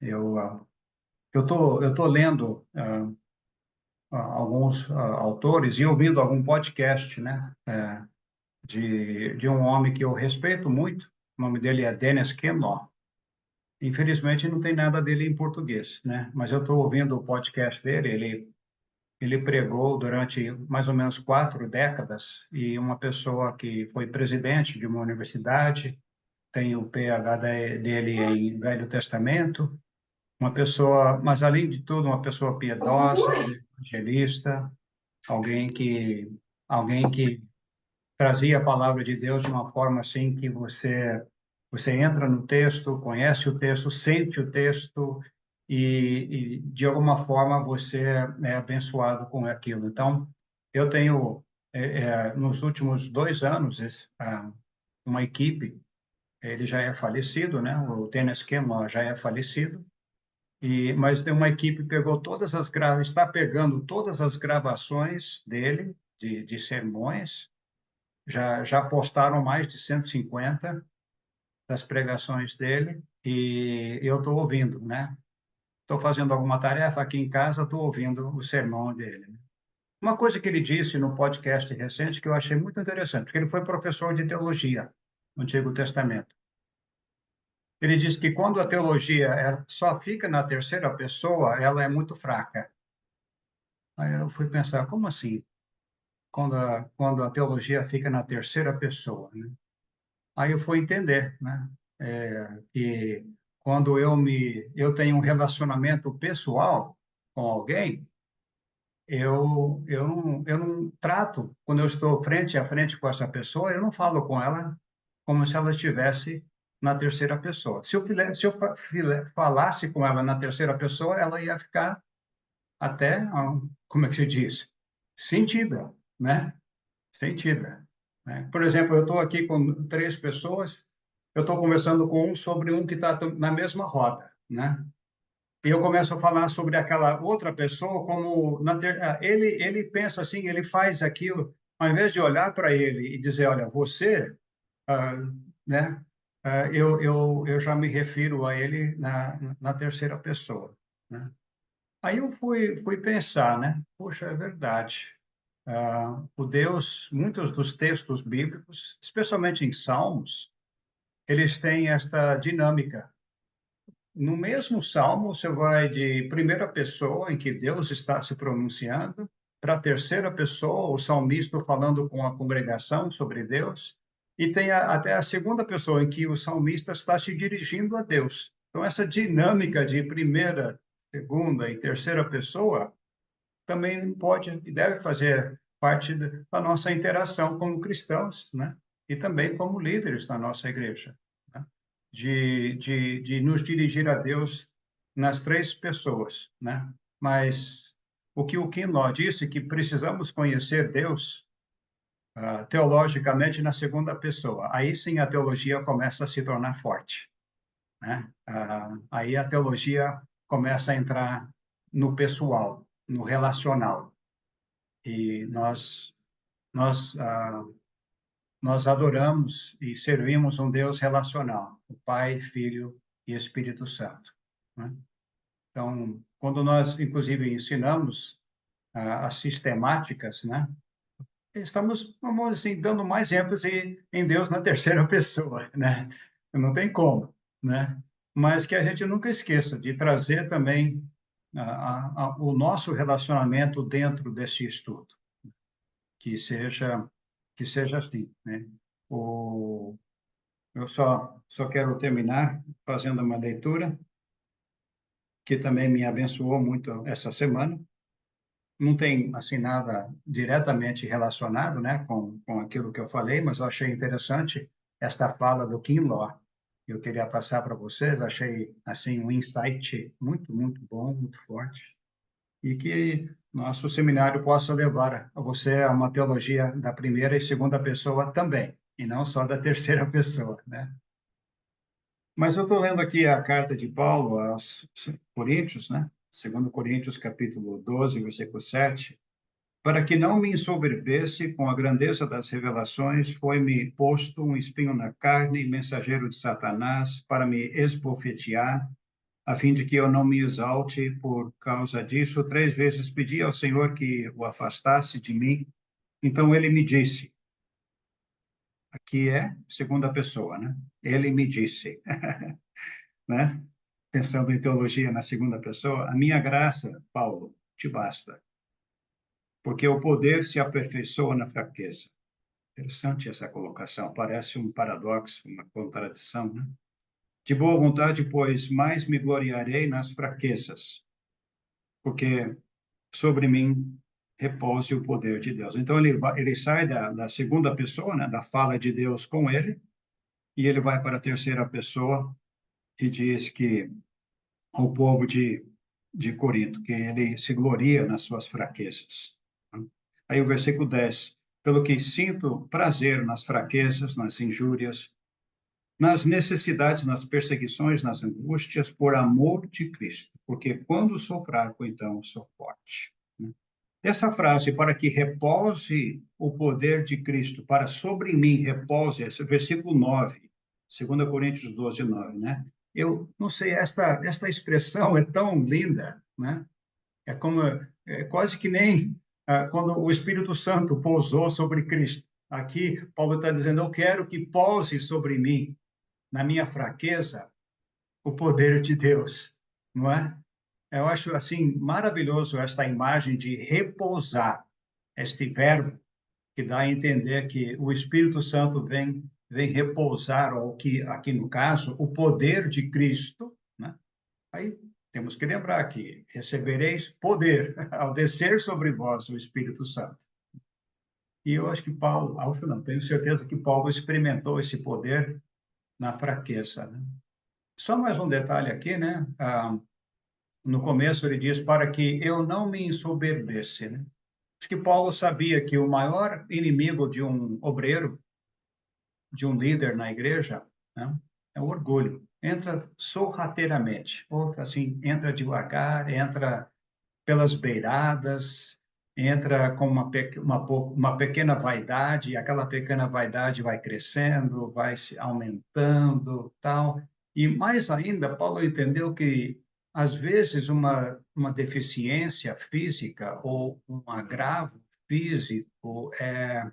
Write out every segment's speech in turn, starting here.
Eu tô lendo alguns autores e ouvindo algum podcast, né? De um homem que eu respeito muito. O nome dele é Dennis Kimmel. Infelizmente, não tem nada dele em português, né? Mas eu estou ouvindo o podcast dele. Ele pregou durante mais ou menos 4 décadas e uma pessoa que foi presidente de uma universidade, tem o PhD dele em Velho Testamento, uma pessoa, mas além de tudo, uma pessoa piedosa, evangelista, alguém que alguém que trazia a palavra de Deus de uma forma assim que você entra no texto, conhece o texto, sente o texto e de alguma forma você é abençoado com aquilo. Então, eu tenho nos últimos 2 anos uma equipe. Ele já é falecido, né? O Dennis Kimmel já é falecido. Mas tem uma equipe que pegou está pegando todas as gravações dele de sermões. Já postaram mais de 150 das pregações dele e eu estou ouvindo, né? Estou fazendo alguma tarefa aqui em casa, estou ouvindo o sermão dele, né? Uma coisa que ele disse no podcast recente que eu achei muito interessante, porque ele foi professor de teologia no Antigo Testamento. Ele disse que quando a teologia só fica na terceira pessoa, ela é muito fraca. Aí eu fui pensar, como assim? Quando a teologia fica na terceira pessoa, né? Aí eu fui entender, né? Que quando eu tenho um relacionamento pessoal com alguém, eu não trato, quando eu estou frente a frente com essa pessoa, eu não falo com ela como se ela estivesse na terceira pessoa. Se eu falasse com ela na terceira pessoa, ela ia ficar até, como é que se diz? Sentida, né? Sentida, né? Por exemplo, eu estou aqui com 3 pessoas, eu estou conversando com um sobre um que está na mesma roda, né? E eu começo a falar sobre aquela outra pessoa como ele pensa assim, ele faz aquilo, ao invés de olhar para ele e dizer, olha, você, ah, né? Eu já me refiro a ele na terceira pessoa, né? Aí eu fui pensar, né? Poxa, é verdade. Muitos dos textos bíblicos, especialmente em Salmos, eles têm esta dinâmica. No mesmo salmo, você vai de primeira pessoa, em que Deus está se pronunciando, para a terceira pessoa, o salmista falando com a congregação sobre Deus, e tem até a segunda pessoa, em que o salmista está se dirigindo a Deus. Então, essa dinâmica de primeira, segunda e terceira pessoa também pode e deve fazer parte da nossa interação como cristãos, né? E também como líderes da nossa igreja, né? De nos dirigir a Deus nas 3 pessoas, né? Mas o que o Kim Law disse, que precisamos conhecer Deus teologicamente na segunda pessoa. Aí sim a teologia começa a se tornar forte, né? Aí a teologia começa a entrar no pessoal, no relacional. E nós adoramos e servimos um Deus relacional, o Pai, Filho e Espírito Santo, né? Então, quando nós, inclusive, ensinamos as sistemáticas, né? Estamos, vamos assim, dando mais ênfase em Deus na terceira pessoa, né? Não tem como, né? Mas que a gente nunca esqueça de trazer também o nosso relacionamento dentro desse estudo, que seja assim, né? O, eu só quero terminar fazendo uma leitura que também me abençoou muito essa semana. Não tem assim nada diretamente relacionado, né, com aquilo que eu falei, mas eu achei interessante esta fala do Kim Law. Eu queria passar para vocês, achei assim um insight muito, muito bom, muito forte, e que nosso seminário possa levar a você a uma teologia da primeira e segunda pessoa também, e não só da terceira pessoa, né? Mas eu estou lendo aqui a carta de Paulo aos Coríntios, né? Segundo Coríntios, capítulo 12, versículo 7. Para que não me ensoberbesse com a grandeza das revelações, foi-me posto um espinho na carne, mensageiro de Satanás, para me esbofetear, a fim de que eu não me exalte por causa disso. 3 vezes pedi ao Senhor que o afastasse de mim. Então ele me disse, aqui é segunda pessoa, né? Ele me disse, né? Pensando em teologia na segunda pessoa, a minha graça, Paulo, te basta, porque o poder se aperfeiçoa na fraqueza. Interessante essa colocação, parece um paradoxo, uma contradição, né? De boa vontade, pois, mais me gloriarei nas fraquezas, porque sobre mim repouse o poder de Deus. Então, ele sai da segunda pessoa, né, da fala de Deus com ele, e ele vai para a terceira pessoa e diz que ao povo de Corinto, que ele se gloria nas suas fraquezas. Aí o versículo 10, pelo que sinto prazer nas fraquezas, nas injúrias, nas necessidades, nas perseguições, nas angústias, por amor de Cristo, porque quando sou fraco, então sou forte. Essa frase, para que repouse o poder de Cristo, para sobre mim repouse, esse versículo 9, 2 Coríntios 12, 9, né? Eu não sei, esta expressão é tão linda, né? É como, quase que nem quando o Espírito Santo pousou sobre Cristo. Aqui, Paulo está dizendo, eu quero que pouse sobre mim, na minha fraqueza, o poder de Deus, não é? Eu acho assim maravilhoso esta imagem de repousar, este verbo que dá a entender que o Espírito Santo vem repousar, ou que aqui no caso o poder de Cristo, né? Aí temos que lembrar que recebereis poder ao descer sobre vós o Espírito Santo. E eu acho que Paulo, acho não, tenho certeza que Paulo experimentou esse poder na fraqueza, né? Só mais um detalhe aqui, né? No começo ele diz para que eu não me ensoberbece, né? Acho que Paulo sabia que o maior inimigo de um obreiro, de um líder na igreja, né, é o orgulho. Entra sorrateiramente, ou assim, entra devagar, entra pelas beiradas, entra com uma pequena vaidade, e aquela pequena vaidade vai crescendo, vai se aumentando, tal. E mais ainda, Paulo entendeu que, às vezes, uma deficiência física ou um agravo físico é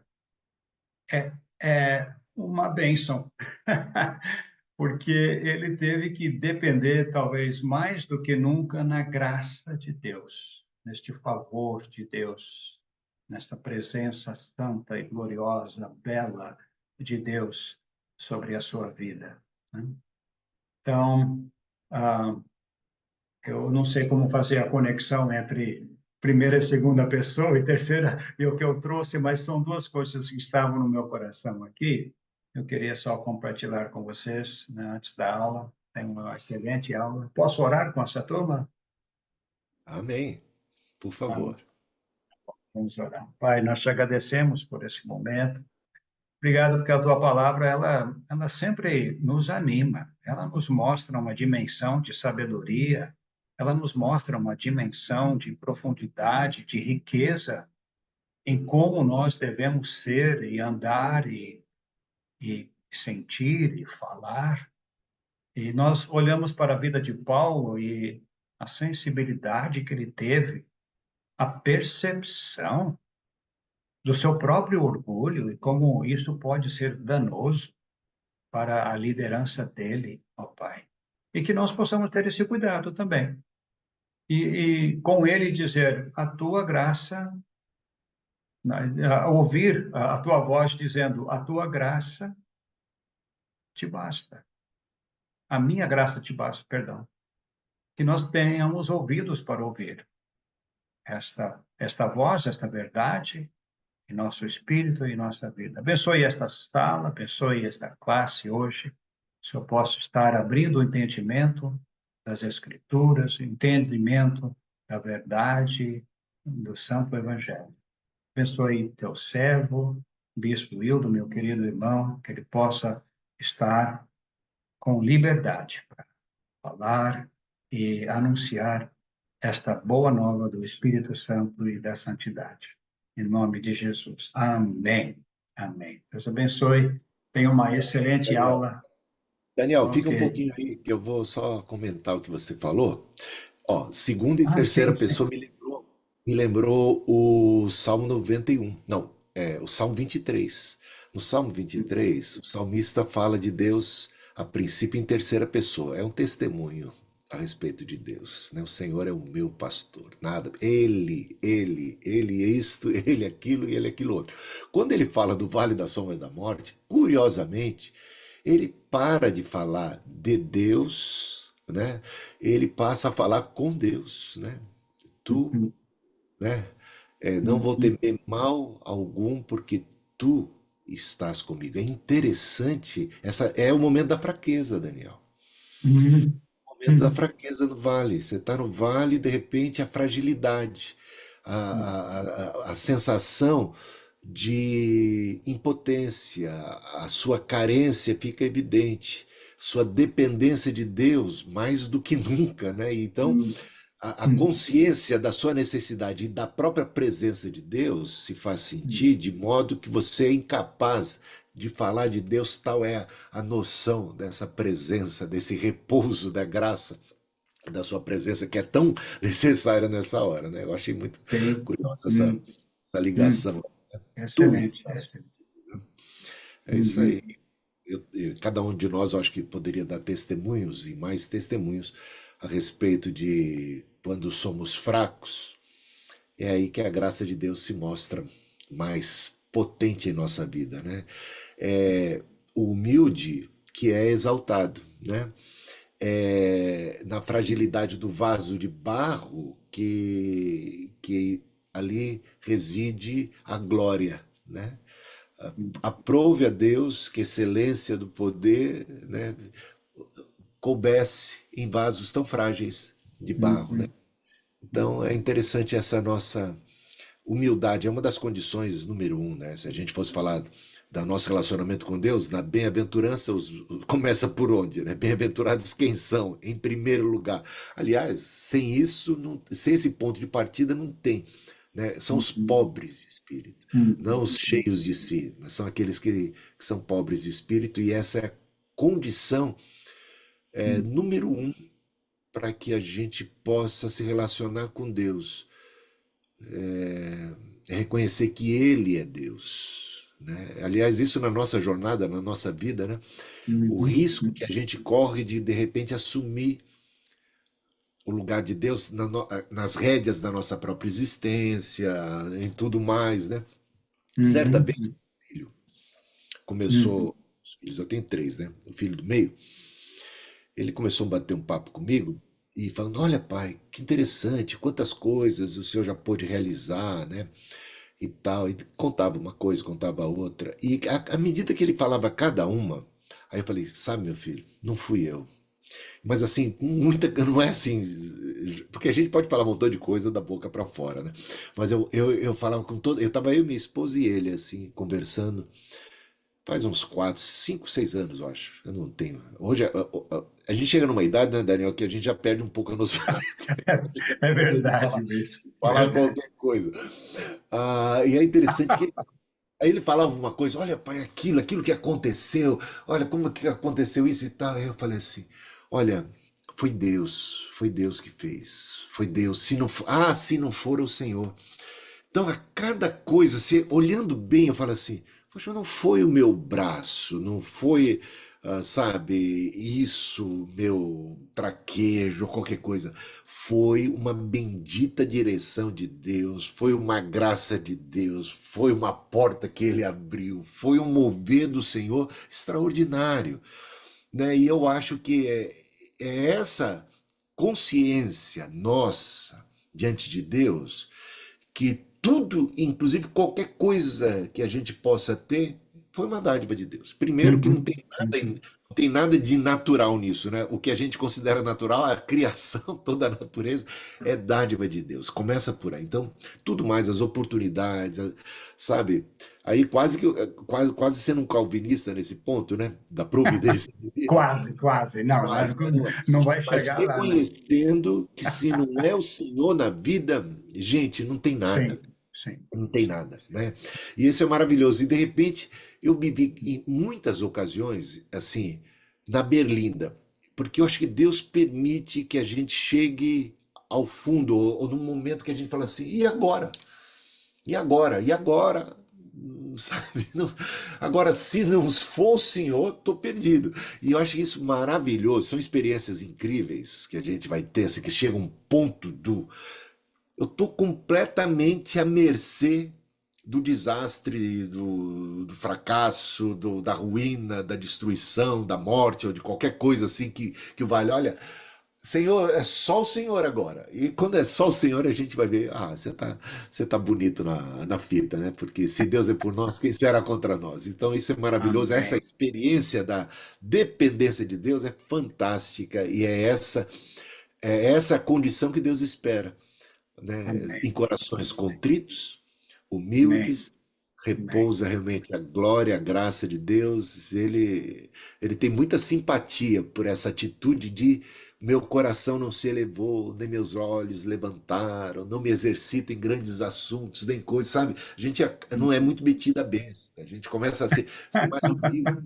uma bênção, porque ele teve que depender, talvez mais do que nunca, na graça de Deus, neste favor de Deus, nesta presença santa e gloriosa, bela de Deus sobre a sua vida, né? Então, ah, eu não sei como fazer a conexão entre primeira e segunda pessoa e terceira, e o que eu trouxe, mas são duas coisas que estavam no meu coração aqui. Eu queria só compartilhar com vocês, né, antes da aula. Tem uma excelente aula. Posso orar com essa turma? Amém. Por favor. Vamos orar. Pai, nós te agradecemos por esse momento. Obrigado porque a tua palavra, ela sempre nos anima. Ela nos mostra uma dimensão de sabedoria, ela nos mostra uma dimensão de profundidade, de riqueza em como nós devemos ser e andar e sentir e falar. E nós olhamos para a vida de Paulo e a sensibilidade que ele teve, a percepção do seu próprio orgulho e como isso pode ser danoso para a liderança dele, ó Pai. E que nós possamos ter esse cuidado também. E com ele dizer, a tua graça, ouvir a tua voz dizendo, a tua graça te basta. A minha graça te basta, perdão. Que nós tenhamos ouvidos para ouvir esta voz, esta verdade, em nosso espírito e em nossa vida. Abençoe esta sala, abençoe esta classe hoje. Se eu posso estar abrindo o entendimento das Escrituras, o entendimento da verdade do Santo Evangelho. Abençoe teu servo, Bispo Hildo, meu querido irmão, que ele possa estar com liberdade para falar e anunciar esta boa nova do Espírito Santo e da santidade. Em nome de Jesus. Amém. Amém. Deus abençoe. Tenha uma excelente aula Daniel, fica Ok. um pouquinho aí que eu vou só comentar o que você falou. Ó, segunda e Ah, terceira sim, sim. pessoa me lembrou o Salmo 91. Não, o Salmo 23. No Salmo 23, o salmista fala de Deus a princípio em terceira pessoa. É um testemunho a respeito de Deus, né? O Senhor é o meu pastor. Nada, ele é isto, ele é aquilo e ele é aquilo outro. Quando ele fala do vale da sombra da morte, curiosamente, ele para de falar de Deus, né? Ele passa a falar com Deus, né? Tu, Uhum, né? Não vou uhum, temer mal algum, porque tu estás comigo. É interessante, essa é o momento da fraqueza, Daniel. uhum, O momento da uhum, fraqueza no vale. Você está no vale e de repente a fragilidade, uhum, a sensação de impotência, a sua carência fica evidente, sua dependência de Deus mais do que nunca, né? Então, uhum, a uhum, consciência da sua necessidade e da própria presença de Deus se faz uhum, sentir de modo que você é incapaz de falar de Deus, tal é a noção dessa presença, desse repouso da graça da sua presença que é tão necessária nessa hora, né? Eu achei muito sim, curiosa essa, uhum, essa uhum. ligação. Tu Excelente, estás. excelente. É isso aí. Uhum, Cada um de nós, eu acho que poderia dar testemunhos e mais testemunhos a respeito de quando somos fracos. É aí que a graça de Deus se mostra mais potente em nossa vida, né? É o humilde que é exaltado, né? É na fragilidade do vaso de barro que ali reside a glória, né? Aprove a Deus que a excelência do poder, né, coubesse em vasos tão frágeis de barro, né? uhum, Então é interessante essa nossa humildade, é uma das condições número um, né? Se a gente fosse falar do nosso relacionamento com Deus, na bem-aventurança, começa por onde, né? Bem-aventurados quem são, em primeiro lugar. Aliás, sem isso, sem esse ponto de partida, não tem. Né? São os uhum, pobres de espírito, não uhum, os cheios de si, mas são aqueles que são pobres de espírito, e essa é a condição uhum, número um para que a gente possa se relacionar com Deus. É reconhecer que Ele é Deus. Né? Aliás, isso na nossa jornada, na nossa vida, né? O uhum, risco que a gente corre de repente assumir o lugar de Deus nas rédeas da nossa própria existência, em tudo mais, né? Certa uhum, vez, o filho uhum, começou, os filhos eu tenho três, né? O filho do meio, ele começou a bater um papo comigo e falando: Olha, pai, que interessante, quantas coisas o senhor já pôde realizar, né? E tal, e contava uma coisa, contava outra. E à medida que ele falava cada uma, aí eu falei: Sabe, meu filho, não fui eu. Mas assim, muita, não é assim, porque a gente pode falar um montão de coisa da boca para fora, né? Mas eu falava com todo, eu tava eu, minha esposa e ele assim conversando. Faz uns 4, 5, 6 anos, eu acho. Eu não tenho. Hoje a gente chega numa idade, né, Daniel, que a gente já perde um pouco a noção É de verdade falar, mesmo. falar Verdade. qualquer coisa. E é interessante que aí ele falava uma coisa: Olha, pai, aquilo que aconteceu, olha como que aconteceu isso e tal. Aí eu falei assim: Olha, foi Deus que fez, foi Deus. Se não for o Senhor. Então, a cada coisa, olhando bem, eu falo assim: Poxa, não foi o meu braço, não foi, sabe, isso, meu traquejo, qualquer coisa. Foi uma bendita direção de Deus, foi uma graça de Deus, foi uma porta que ele abriu, foi um mover do Senhor extraordinário, né? E eu acho que é essa consciência nossa diante de Deus que tudo, inclusive qualquer coisa que a gente possa ter, foi uma dádiva de Deus. Primeiro que Uhum, uhum, não tem nada de natural nisso, né? O que a gente considera natural, a criação, toda a natureza, é dádiva de Deus. Começa por aí. Então, tudo mais, as oportunidades, sabe? Aí quase sendo um calvinista nesse ponto, né? Da providência divina. quase, quase. Não, Quase, mas não é. não vai Mas chegar lá, não. reconhecendo que se não é o Senhor na vida, gente, não tem nada. Sim, sim, Não tem sim. nada, né? E isso é maravilhoso. E de repente eu me vi em muitas ocasiões assim, na Berlinda, porque eu acho que Deus permite que a gente chegue ao fundo, ou num momento que a gente fala assim, e agora? E agora? E agora? Sabe? Agora, se não for o Senhor, estou perdido. E eu acho isso maravilhoso. São experiências incríveis que a gente vai ter, assim, que chega um ponto do. Eu estou completamente à mercê do desastre, do fracasso, da ruína, da destruição, da morte, ou de qualquer coisa assim que vale. Olha, Senhor, é só o Senhor agora. E quando é só o Senhor, a gente vai ver, você tá bonito na fita, né? Porque se Deus é por nós, quem será contra nós? Então isso é maravilhoso. Essa Amém. experiência da dependência de Deus é fantástica e é essa a condição que Deus espera, né? Amém. Em corações contritos, Amém. humildes, Amém. repousa realmente a glória, a graça de Deus. Ele tem muita simpatia por essa atitude de meu coração não se elevou, nem meus olhos levantaram, não me exercito em grandes assuntos, nem coisas, sabe? A gente não é muito metida a besta, a gente começa a ser mais humilde.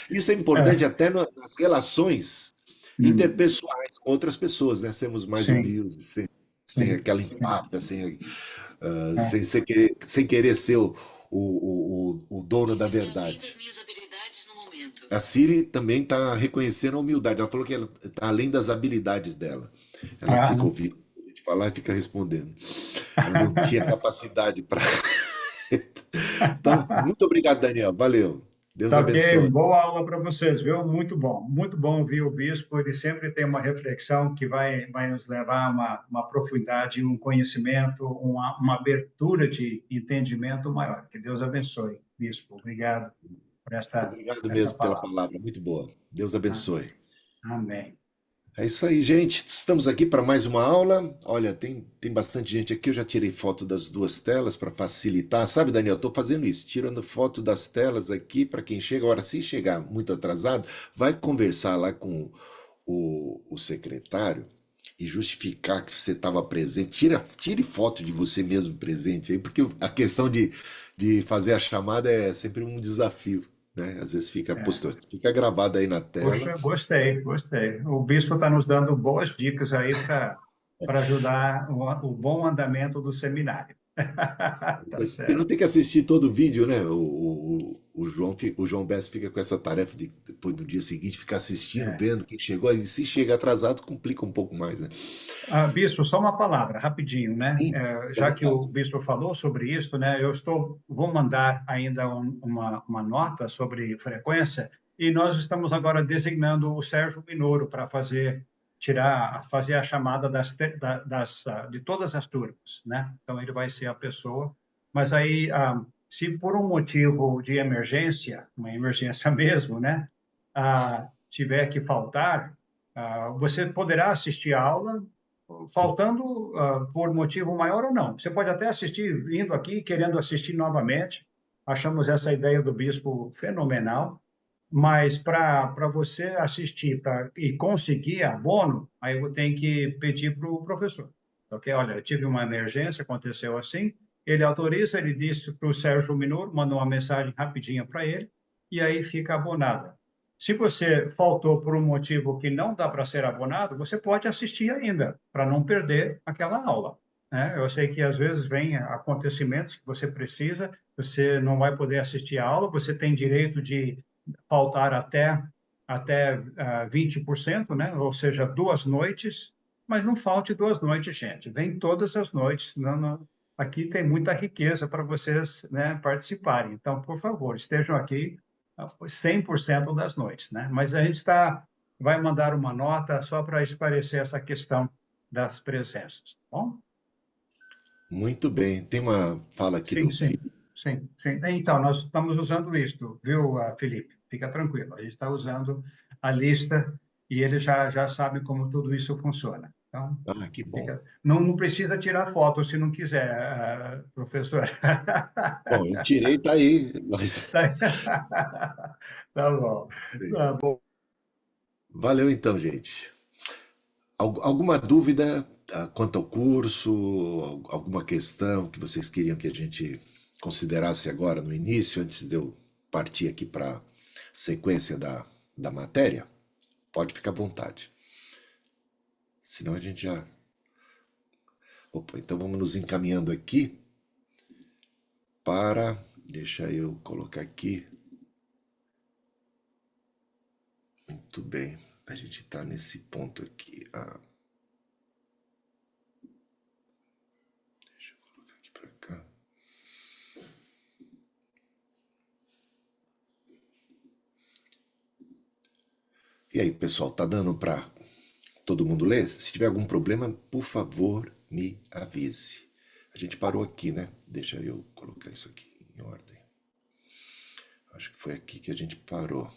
Isso é importante É. até nas relações Hum. interpessoais com outras pessoas, né? Sermos mais Sim, humildes, sem sim, aquela sim. empáfia, É. sem querer ser o dono da Existem além das verdade. minhas habilidades no momento. A Siri também está reconhecendo a humildade. Ela falou que ela está além das habilidades dela. Ela Ah, fica ouvindo a gente falar e fica respondendo. Ela não tinha capacidade para. Então, muito obrigado, Daniel. Valeu. Deus tá ok, abençoe. boa aula para vocês, viu? Muito bom ouvir o bispo. Ele sempre tem uma reflexão que vai nos levar a uma profundidade, um conhecimento, uma abertura de entendimento maior. Que Deus abençoe, bispo. Obrigado por Obrigado esta mesmo pela palavra. palavra. Muito boa. Deus abençoe. Amém. É isso aí, gente. Estamos aqui para mais uma aula. Olha, tem bastante gente aqui. Eu já tirei foto das duas telas para facilitar. Sabe, Daniel, estou fazendo isso, tirando foto das telas aqui para quem chega. Agora, se chegar muito atrasado, vai conversar lá com o secretário e justificar que você estava presente. Tire foto de você mesmo presente aí, porque a questão de fazer a chamada é sempre um desafio, né? Às vezes É. fica gravado aí na tela. Poxa, gostei, gostei. O bispo está nos dando boas dicas aí para ajudar o bom andamento do seminário. Tá Você não certo. tem que assistir todo o vídeo, né? O João Bess fica com essa tarefa de, depois do dia seguinte, ficar assistindo, É. vendo quem chegou. E se chega atrasado, complica um pouco mais, né? Ah, bispo, só uma palavra, rapidinho, né? Sim, à Já que o vontade. bispo falou sobre isso, né? Vou mandar ainda uma nota sobre frequência e nós estamos agora designando o Sérgio Minoro para fazer a chamada de todas as turmas, né? Então ele vai ser a pessoa. Mas aí, se por um motivo de emergência, uma emergência mesmo, né? Tiver que faltar, você poderá assistir a aula faltando por motivo maior ou não. Você pode até assistir, vindo aqui, querendo assistir novamente. Achamos essa ideia do bispo fenomenal, mas para você assistir e conseguir abono, aí eu tenho que pedir para o professor. Ok? Olha, eu tive uma emergência, aconteceu assim. Ele autoriza, ele disse para o Sérgio Minor, mandou uma mensagem rapidinha para ele, e aí fica abonada. Se você faltou por um motivo que não dá para ser abonado, você pode assistir ainda, para não perder aquela aula, né? Eu sei que às vezes vem acontecimentos que você precisa, você não vai poder assistir a aula, você tem direito de faltar até 20%, né? Ou seja, 2 noites, mas não falte 2 noites, gente. Vem todas as noites. Não, não. Aqui tem muita riqueza para vocês, né, participarem. Então, por favor, estejam aqui 100% das noites, né? Mas a gente vai mandar uma nota só para esclarecer essa questão das presenças, tá bom? Muito bem. Tem uma fala aqui Sim, do sim, Felipe. sim, sim. Então, nós estamos usando isto, viu, Felipe? Fica tranquilo, a gente está usando a lista e ele já sabe como tudo isso funciona. Então, Ah, que bom. não precisa tirar foto se não quiser, professor. Bom, eu tirei, tá aí, mas Tá bom. Tá bom. valeu então, gente. Alguma dúvida quanto ao curso, alguma questão que vocês queriam que a gente considerasse agora no início, antes de eu partir aqui para a sequência da matéria, pode ficar à vontade. Senão a gente já... Opa, então vamos nos encaminhando aqui para... Deixa eu colocar aqui. Muito bem. A gente está nesse ponto aqui. Deixa eu colocar aqui para cá. E aí, pessoal, tá dando para todo mundo ler? Se tiver algum problema, por favor, me avise. A gente parou aqui, né? Deixa eu colocar isso aqui em ordem. Acho que foi aqui que a gente parou.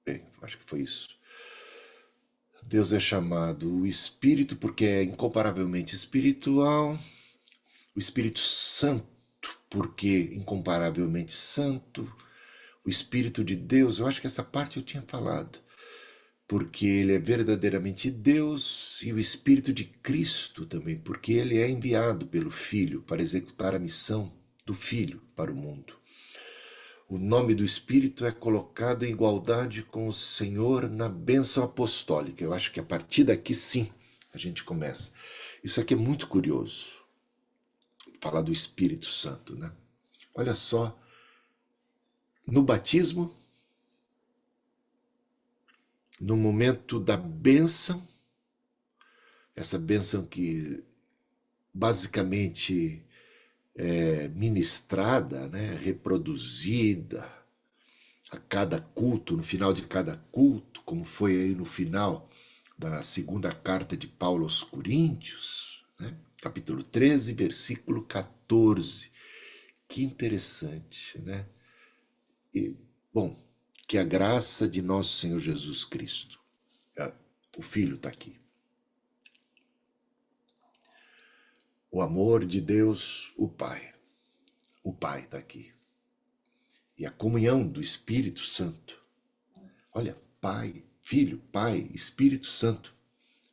Bem, acho que foi isso. Deus é chamado o Espírito porque é incomparavelmente espiritual. O Espírito Santo porque incomparavelmente santo. O Espírito de Deus, eu acho que essa parte eu tinha falado. Porque ele é verdadeiramente Deus, e o Espírito de Cristo também, porque ele é enviado pelo Filho para executar a missão do Filho para o mundo. O nome do Espírito é colocado em igualdade com o Senhor na bênção apostólica. Eu acho que a partir daqui sim a gente começa. Isso aqui é muito curioso, falar do Espírito Santo, né? Olha só, no batismo, no momento da bênção, essa bênção que basicamente é ministrada, né, reproduzida a cada culto, no final de cada culto, como foi aí no final da segunda carta de Paulo aos Coríntios, né, capítulo 13, versículo 14. Que interessante, né? E, bom, que a graça de nosso Senhor Jesus Cristo, o Filho está aqui, o amor de Deus, o Pai está aqui, e a comunhão do Espírito Santo, olha, Pai, Filho, Pai, Espírito Santo,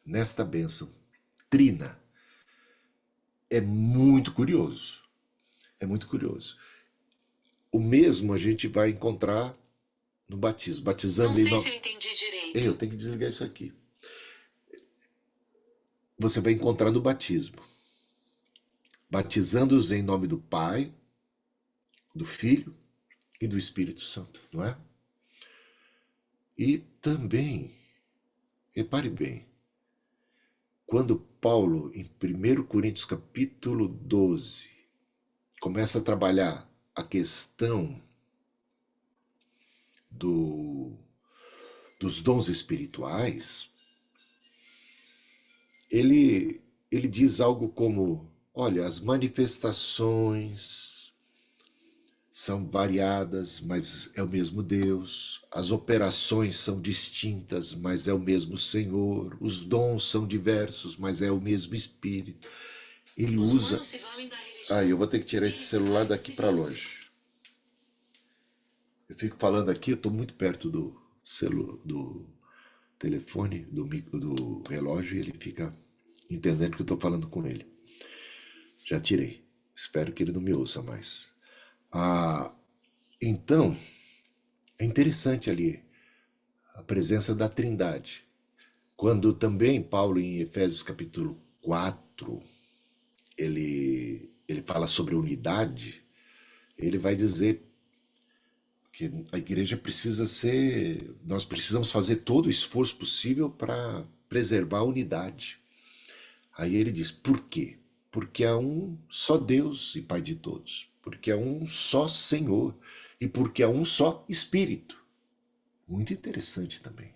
nesta bênção trina, é muito curioso, é muito curioso. O mesmo a gente vai encontrar no batismo, batizando... Não sei se eu entendi direito. Eu tenho que desligar isso aqui. Você vai encontrar no batismo, batizando-os em nome do Pai, do Filho e do Espírito Santo, não é? E também, repare bem, quando Paulo, em 1 Coríntios capítulo 12, começa a trabalhar a questão dos dons espirituais, ele diz algo como, olha, as manifestações são variadas, mas é o mesmo Deus. As operações são distintas, mas é o mesmo Senhor. Os dons são diversos, mas é o mesmo Espírito. Ele usa... eu vou ter que tirar esse celular daqui para longe. Eu fico falando aqui, eu estou muito perto do telefone, do relógio, e ele fica entendendo que eu estou falando com ele. Já tirei. Espero que ele não me ouça mais. Então, é interessante ali a presença da Trindade. Quando também Paulo, em Efésios capítulo 4, ele fala sobre unidade, ele vai dizer que a igreja precisa ser... Nós precisamos fazer todo o esforço possível para preservar a unidade. Aí ele diz, por quê? Porque há um só Deus e Pai de todos. Porque há um só Senhor. E porque há um só Espírito. Muito interessante também.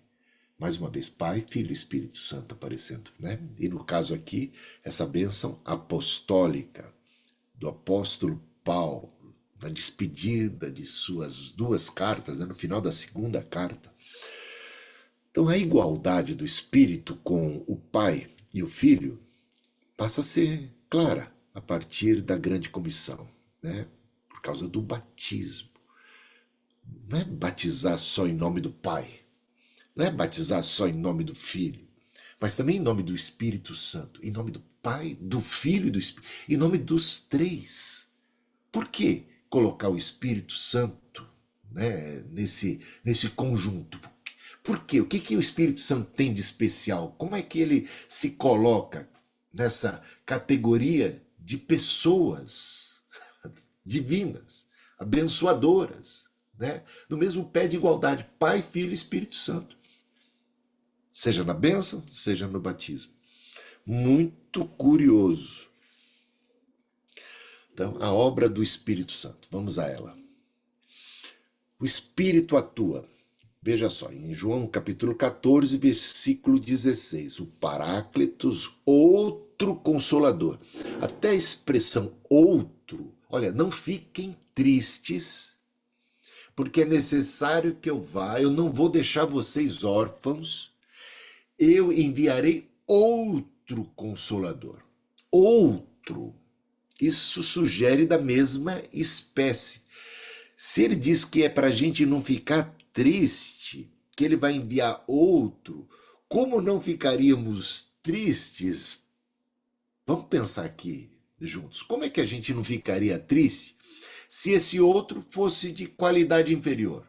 Mais uma vez, Pai, Filho e Espírito Santo aparecendo, né? E no caso aqui, essa bênção apostólica do apóstolo Paulo, na despedida de suas duas cartas, né, no final da segunda carta. Então a igualdade do Espírito com o Pai e o Filho passa a ser clara a partir da grande comissão, né, por causa do batismo. Não é batizar só em nome do Pai, não é batizar só em nome do Filho, mas também em nome do Espírito Santo, em nome do Pai, do Filho e do Espírito, em nome dos três. Por que colocar o Espírito Santo, né, nesse conjunto? Por quê? O que o Espírito Santo tem de especial? Como é que ele se coloca nessa categoria de pessoas divinas, abençoadoras, né? No mesmo pé de igualdade, Pai, Filho e Espírito Santo. Seja na bênção, seja no batismo. Muito curioso. Então, a obra do Espírito Santo. Vamos a ela. O Espírito atua. Veja só, em João capítulo 14, versículo 16, o Paráclitos, outro consolador. Até a expressão outro, olha, não fiquem tristes, porque é necessário que eu vá, eu não vou deixar vocês órfãos, eu enviarei outro consolador. Outro. Isso sugere da mesma espécie. Se ele diz que é para a gente não ficar triste, que ele vai enviar outro, como não ficaríamos tristes? Vamos pensar aqui juntos. Como é que a gente não ficaria triste se esse outro fosse de qualidade inferior?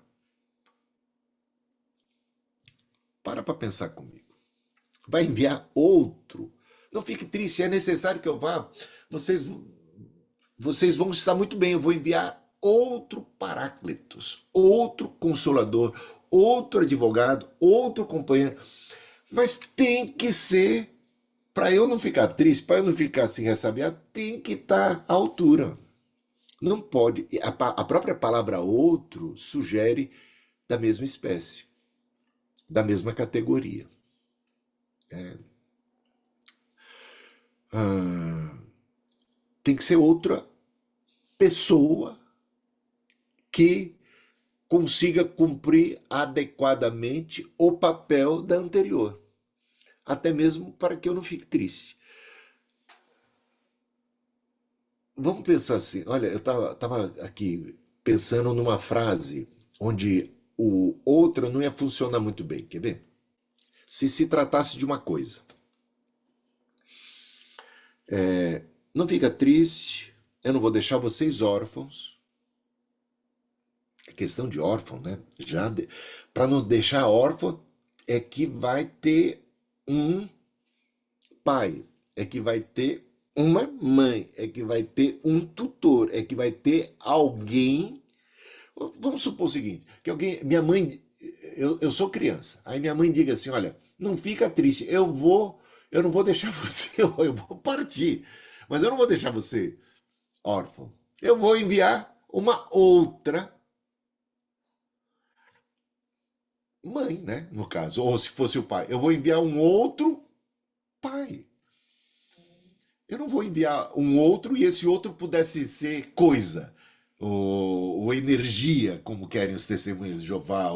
Para pensar comigo. Vai enviar outro. Não fique triste, é necessário que eu vá. Vocês vão estar muito bem. Eu vou enviar outro Paráclitos, outro consolador, outro advogado, outro companheiro. Mas tem que ser, para eu não ficar triste, para eu não ficar assim ressabiado, tem que estar à altura. Não pode. A própria palavra outro sugere da mesma espécie, da mesma categoria. Tem que ser outra pessoa que consiga cumprir adequadamente o papel da anterior. Até mesmo para que eu não fique triste. Vamos pensar assim, olha, eu estava aqui pensando numa frase onde o outro não ia funcionar muito bem, quer ver? Se tratasse de uma coisa. Não fica triste, eu não vou deixar vocês órfãos. É questão de órfão, né? Para não deixar órfão é que vai ter um pai, é que vai ter uma mãe, é que vai ter um tutor, é que vai ter alguém. Vamos supor o seguinte, que alguém, minha mãe, eu sou criança, aí minha mãe diga assim, olha, não fica triste, eu não vou deixar você, eu vou partir, mas eu não vou deixar você órfão. Eu vou enviar uma outra mãe, né, no caso, ou se fosse o pai, eu vou enviar um outro pai. Eu não vou enviar um outro e esse outro pudesse ser coisa, ou energia, como querem os testemunhos de Jeová,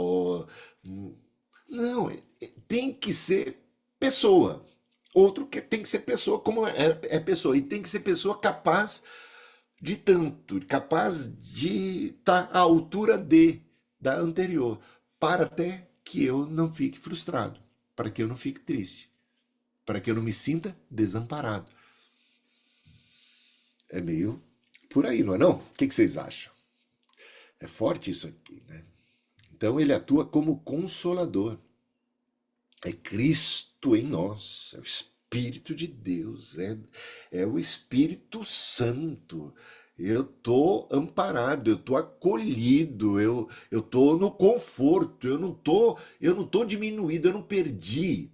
não, tem que ser pessoa. Outro que tem que ser pessoa como é pessoa, e tem que ser pessoa capaz de tanto, capaz de estar à altura da anterior, para até que eu não fique frustrado, para que eu não fique triste, para que eu não me sinta desamparado. É meio por aí, não é não? O que vocês acham? É forte isso aqui, né? Então ele atua como consolador. É Cristo em nós, é o Espírito de Deus, é o Espírito Santo. Eu estou amparado, eu estou acolhido, eu estou no conforto, eu não tô diminuído, eu não perdi.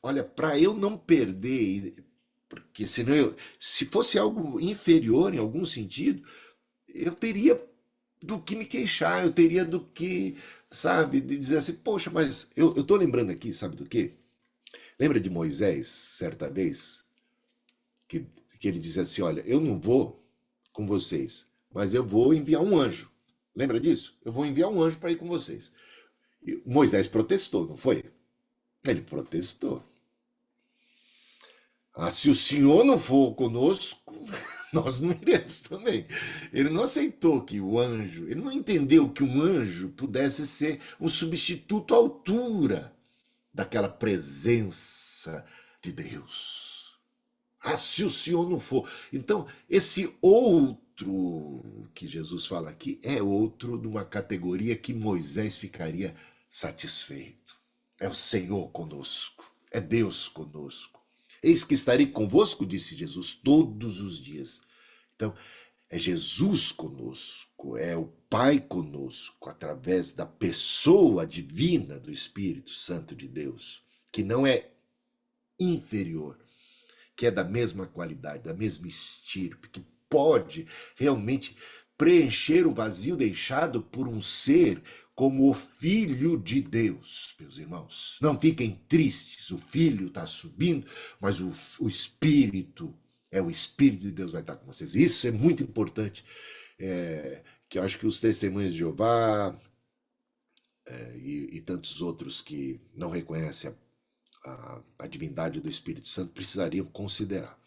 Olha, para eu não perder, porque senão se fosse algo inferior em algum sentido, eu teria do que me queixar, eu teria do que, sabe, de dizer assim, poxa, mas eu tô lembrando aqui, sabe do quê? Lembra de Moisés, certa vez, que, que ele dizia assim, olha, eu não vou com vocês, mas eu vou enviar um anjo. Lembra disso? Eu vou enviar um anjo para ir com vocês. E Moisés protestou, não foi? Ele protestou. Ah, se o senhor não for conosco, nós não iremos também. Ele não aceitou que o anjo, ele não entendeu que um anjo pudesse ser um substituto à altura daquela presença de Deus. Ah, se o senhor não for. Então, esse outro outro que Jesus fala aqui, é outro de uma categoria que Moisés ficaria satisfeito. É o Senhor conosco, é Deus conosco. Eis que estarei convosco, disse Jesus, todos os dias. Então, é Jesus conosco, é o Pai conosco, através da pessoa divina do Espírito Santo de Deus, que não é inferior, que é da mesma qualidade, da mesma estirpe, que pode realmente preencher o vazio deixado por um ser como o Filho de Deus, meus irmãos. Não fiquem tristes, o Filho está subindo, mas o Espírito, o Espírito de Deus vai estar com vocês. Isso é muito importante, que eu acho que os testemunhos de Jeová e tantos outros que não reconhecem a divindade do Espírito Santo precisariam considerar.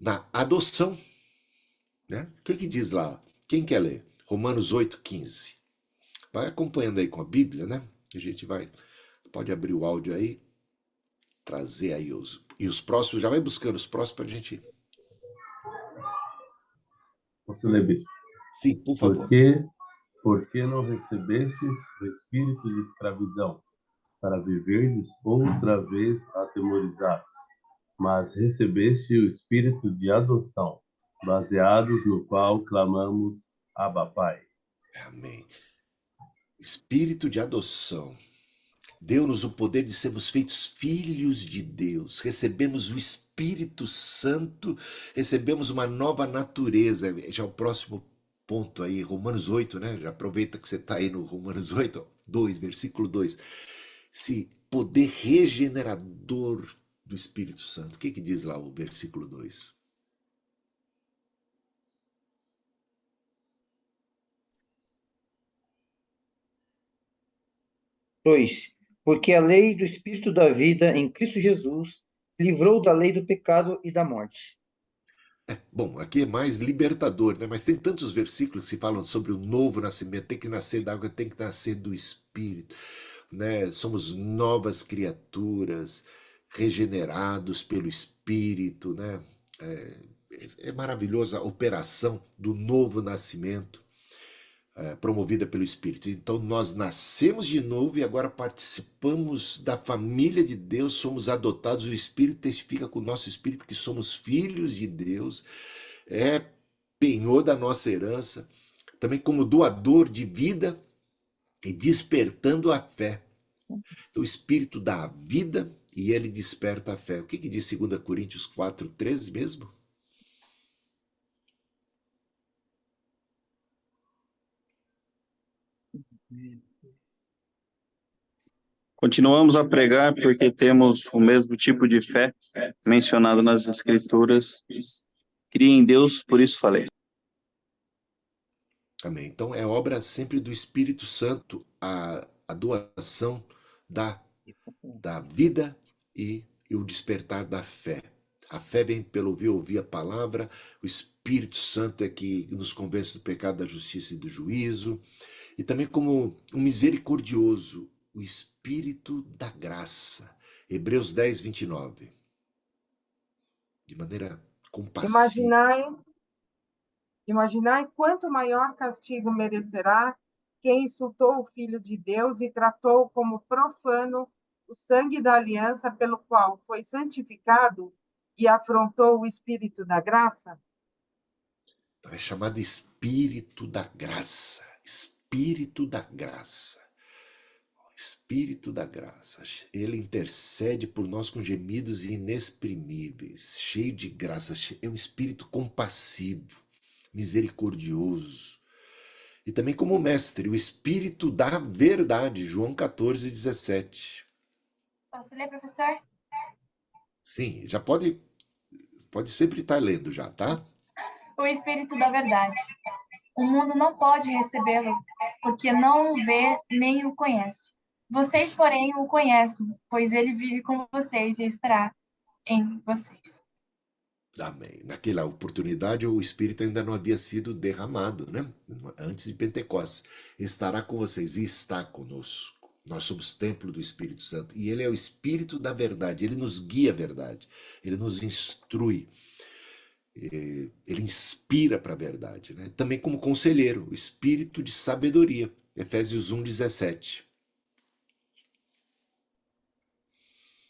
Na adoção, né? O que diz lá? Quem quer ler? Romanos 8,15. Vai acompanhando aí com a Bíblia, né? A gente pode abrir o áudio aí, trazer aí os próximos, já vai buscando os próximos para a gente. Posso ler, bispo? Sim, por favor. Porque não recebestes o espírito de escravidão, para viverdes outra vez atemorizados, mas recebeste o espírito de adoção, baseados no qual clamamos, Abba, Pai. Amém. Espírito de adoção. Deu-nos o poder de sermos feitos filhos de Deus. Recebemos o Espírito Santo, recebemos uma nova natureza. Já o próximo ponto aí, Romanos 8, né? Já aproveita que você está aí no Romanos 8, 2, versículo 2. Esse poder regenerador do Espírito Santo. O que diz lá o versículo 2? Porque a lei do Espírito da vida em Cristo Jesus livrou da lei do pecado e da morte. Bom, aqui é mais libertador, né? Mas tem tantos versículos que falam sobre o novo nascimento, tem que nascer da água, tem que nascer do Espírito, né? Somos novas criaturas, regenerados pelo Espírito, né? É maravilhosa a operação do novo nascimento, promovida pelo Espírito. Então nós nascemos de novo e agora participamos da família de Deus, somos adotados, o Espírito testifica com o nosso espírito que somos filhos de Deus, é penhor da nossa herança, também como doador de vida e despertando a fé. Então, o Espírito dá a vida e ele desperta a fé. O que diz 2 Coríntios 4,13 mesmo? Continuamos a pregar porque temos o mesmo tipo de fé mencionado nas Escrituras. Criei em Deus, por isso falei. Amém. Então é obra sempre do Espírito Santo a doação da vida e o despertar da fé. A fé vem pelo ouvir a palavra, o Espírito Santo é que nos convence do pecado, da justiça e do juízo, e também como um misericordioso, o Espírito da graça. Hebreus 10, 29. De maneira compassiva. Imaginai quanto maior castigo merecerá quem insultou o Filho de Deus e tratou como profano o sangue da aliança pelo qual foi santificado e afrontou o Espírito da graça? É chamado Espírito da graça. Espírito da graça. Espírito da graça. Ele intercede por nós com gemidos inexprimíveis, cheio de graça. É um espírito compassivo, misericordioso. E também como mestre, o Espírito da verdade, João 14, 17. Posso ler, professor? Sim, já pode sempre estar lendo já, tá? O Espírito da verdade. O mundo não pode recebê-lo, porque não o vê nem o conhece. Vocês, porém, o conhecem, pois ele vive com vocês e estará em vocês. Amém. Naquela oportunidade, o Espírito ainda não havia sido derramado, né? Antes de Pentecostes. Estará com vocês e está conosco. Nós somos templo do Espírito Santo. E ele é o Espírito da verdade. Ele nos guia à verdade. Ele nos instrui. Ele inspira para a verdade, né? Também como conselheiro, o espírito de sabedoria. Efésios 1:17.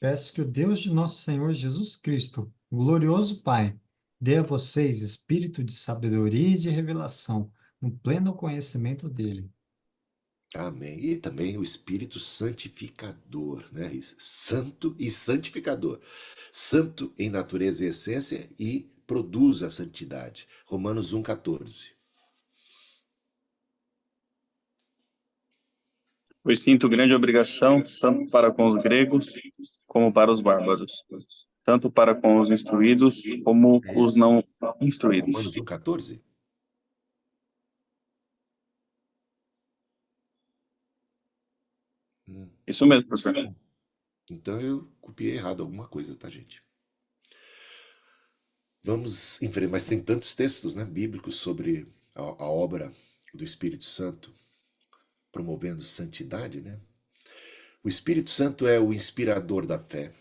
Peço que o Deus de nosso Senhor Jesus Cristo, o glorioso Pai, dê a vocês espírito de sabedoria e de revelação, no pleno conhecimento dele. Amém. E também o espírito santificador, né? Santo e santificador. Santo em natureza e essência e produz a santidade. Romanos 1:14. Pois sinto grande obrigação, tanto para com os gregos como para os bárbaros, tanto para com os instruídos como É os esse? não É instruídos. Romanos 1:14? Isso mesmo, professor. Então eu copiei errado alguma coisa, tá, gente? Vamos em frente, mas tem tantos textos, né, bíblicos sobre a obra do Espírito Santo promovendo santidade, né? O Espírito Santo é o inspirador da fé,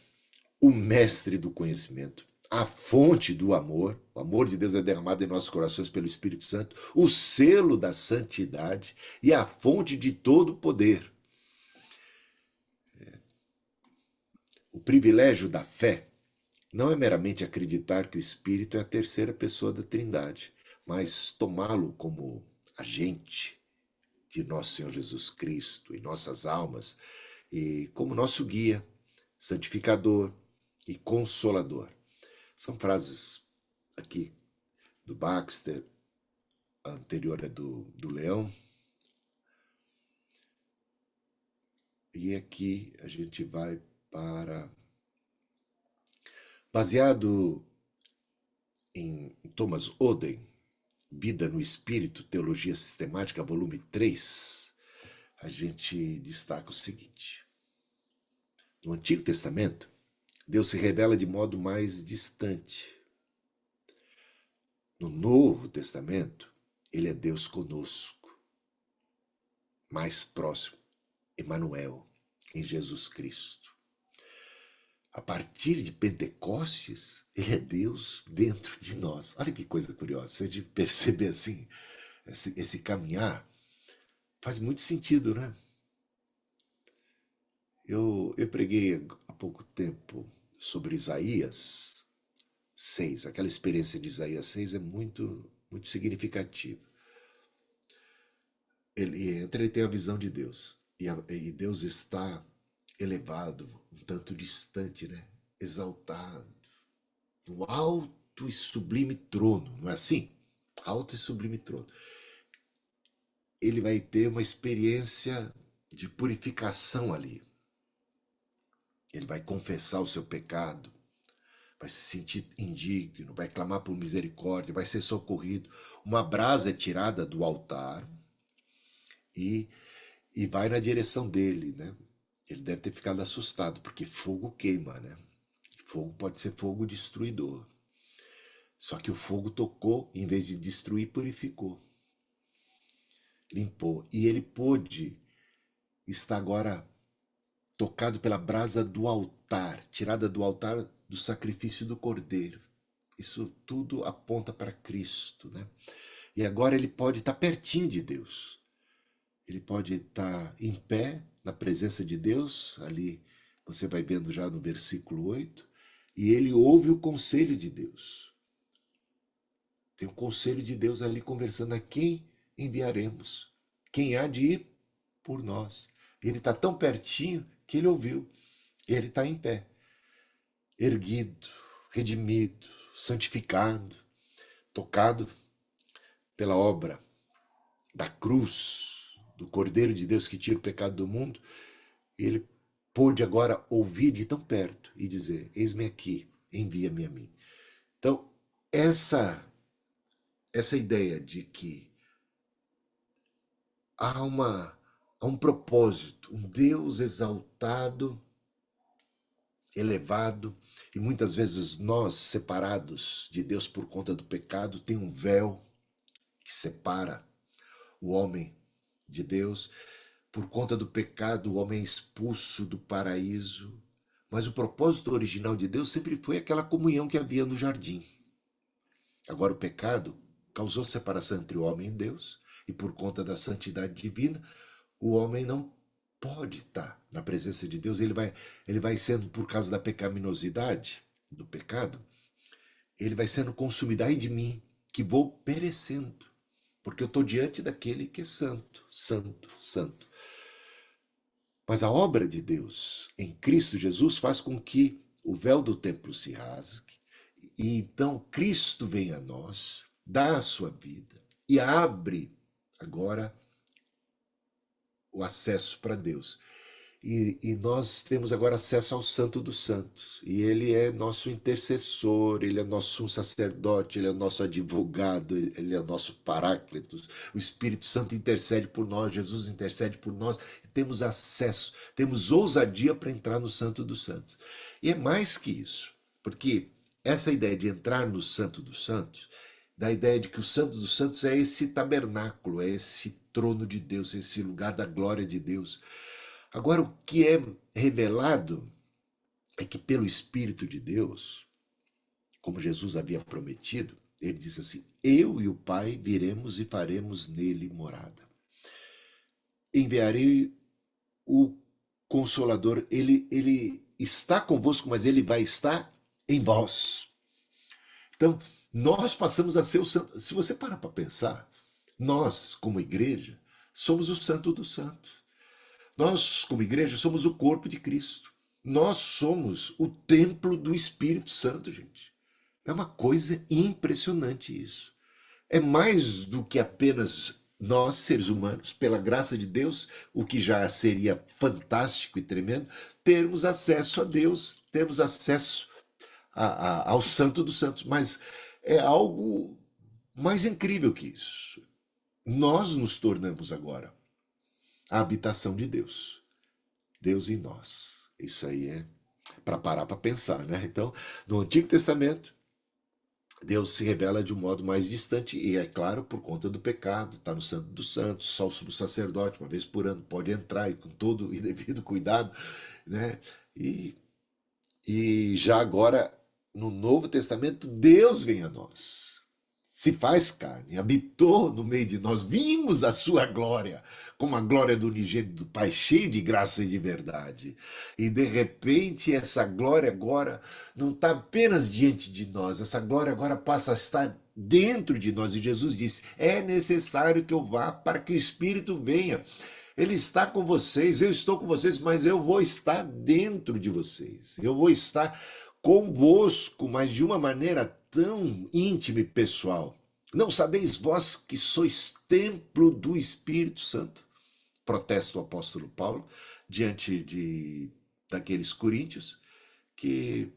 o mestre do conhecimento, a fonte do amor. O amor de Deus é derramado em nossos corações pelo Espírito Santo, o selo da santidade e a fonte de todo o poder. O privilégio da fé não é meramente acreditar que o Espírito é a terceira pessoa da Trindade, mas tomá-lo como agente de nosso Senhor Jesus Cristo em nossas almas e como nosso guia, santificador e consolador. São frases aqui do Baxter, a anterior é do Leão. E aqui a gente vai para... Baseado em Thomas Oden, Vida no Espírito, Teologia Sistemática, volume 3, a gente destaca o seguinte. No Antigo Testamento, Deus se revela de modo mais distante. No Novo Testamento, ele é Deus conosco, mais próximo, Emanuel, em Jesus Cristo. A partir de Pentecostes, ele é Deus dentro de nós. Olha que coisa curiosa, se a gente perceber assim, esse caminhar, faz muito sentido, né? Eu preguei há pouco tempo sobre Isaías 6. Aquela experiência de Isaías 6 é muito, muito significativa. Ele entra e tem a visão de Deus. E Deus está elevado, um tanto distante, né? Exaltado, no alto e sublime trono, não é assim? Alto e sublime trono. Ele vai ter uma experiência de purificação ali. Ele vai confessar o seu pecado, vai se sentir indigno, vai clamar por misericórdia, vai ser socorrido. Uma brasa é tirada do altar e vai na direção dele, né? Ele deve ter ficado assustado, porque fogo queima, né? Fogo pode ser fogo destruidor. Só que o fogo tocou, em vez de destruir, purificou. Limpou. E ele pôde estar agora tocado pela brasa do altar, tirada do altar do sacrifício do Cordeiro. Isso tudo aponta para Cristo, né? E agora ele pode estar pertinho de Deus. Ele pode estar em pé na presença de Deus, ali você vai vendo já no versículo 8, e ele ouve o conselho de Deus. Tem o conselho de Deus ali conversando: a quem enviaremos? Quem há de ir por nós? Ele está tão pertinho que ele ouviu. Ele está em pé, erguido, redimido, santificado, tocado pela obra da cruz, do Cordeiro de Deus que tira o pecado do mundo. Ele pôde agora ouvir de tão perto e dizer: eis-me aqui, envia-me a mim. Então, essa ideia de que há um propósito, um Deus exaltado, elevado, e muitas vezes nós, separados de Deus por conta do pecado, tem um véu que separa o homem de Deus. Por conta do pecado, o homem é expulso do paraíso. Mas o propósito original de Deus sempre foi aquela comunhão que havia no jardim. Agora o pecado causou separação entre o homem e Deus, e por conta da santidade divina, o homem não pode estar na presença de Deus. Ele vai sendo, por causa da pecaminosidade, do pecado, ele vai sendo consumido. Ai de mim, que vou perecendo, porque eu estou diante daquele que é santo, santo, santo. Mas a obra de Deus em Cristo Jesus faz com que o véu do templo se rasgue, e então Cristo vem a nós, dá a sua vida e abre agora o acesso para Deus. E nós temos agora acesso ao Santo dos Santos. E ele é nosso intercessor, ele é nosso sacerdote, ele é nosso advogado, ele é nosso paráclitos. O Espírito Santo intercede por nós, Jesus intercede por nós. Temos acesso, temos ousadia para entrar no Santo dos Santos. E é mais que isso, porque essa ideia de entrar no Santo dos Santos, da ideia de que o Santo dos Santos é esse tabernáculo, é esse trono de Deus, é esse lugar da glória de Deus. Agora, o que é revelado é que pelo Espírito de Deus, como Jesus havia prometido, ele diz assim: eu e o Pai viremos e faremos nele morada. Enviarei o Consolador, ele está convosco, mas ele vai estar em vós. Então, nós passamos a ser o santo. Se você parar para pensar, nós, como igreja, somos o santo dos santos. Nós, como igreja, somos o corpo de Cristo. Nós somos o templo do Espírito Santo, gente. É uma coisa impressionante isso. É mais do que apenas nós, seres humanos, pela graça de Deus, o que já seria fantástico e tremendo, termos acesso a Deus, termos acesso ao Santo dos Santos. Mas é algo mais incrível que isso. Nós nos tornamos agora a habitação de Deus. Deus em nós. Isso aí é para parar para pensar, né? Então, no Antigo Testamento, Deus se revela de um modo mais distante, e é claro, por conta do pecado, está no Santo dos Santos, só o sumo sacerdote, uma vez por ano, pode entrar e com todo e devido cuidado, né? E já agora, no Novo Testamento, Deus vem a nós, se faz carne, habitou no meio de nós, vimos a sua glória, como a glória do unigênito do Pai, cheio de graça e de verdade. E de repente essa glória agora não está apenas diante de nós, essa glória agora passa a estar dentro de nós. E Jesus disse: é necessário que eu vá para que o Espírito venha. Ele está com vocês, eu estou com vocês, mas eu vou estar dentro de vocês. Eu vou estar convosco, mas de uma maneira tão íntima e pessoal. Não sabeis vós que sois templo do Espírito Santo? Protesta o apóstolo Paulo diante daqueles coríntios que,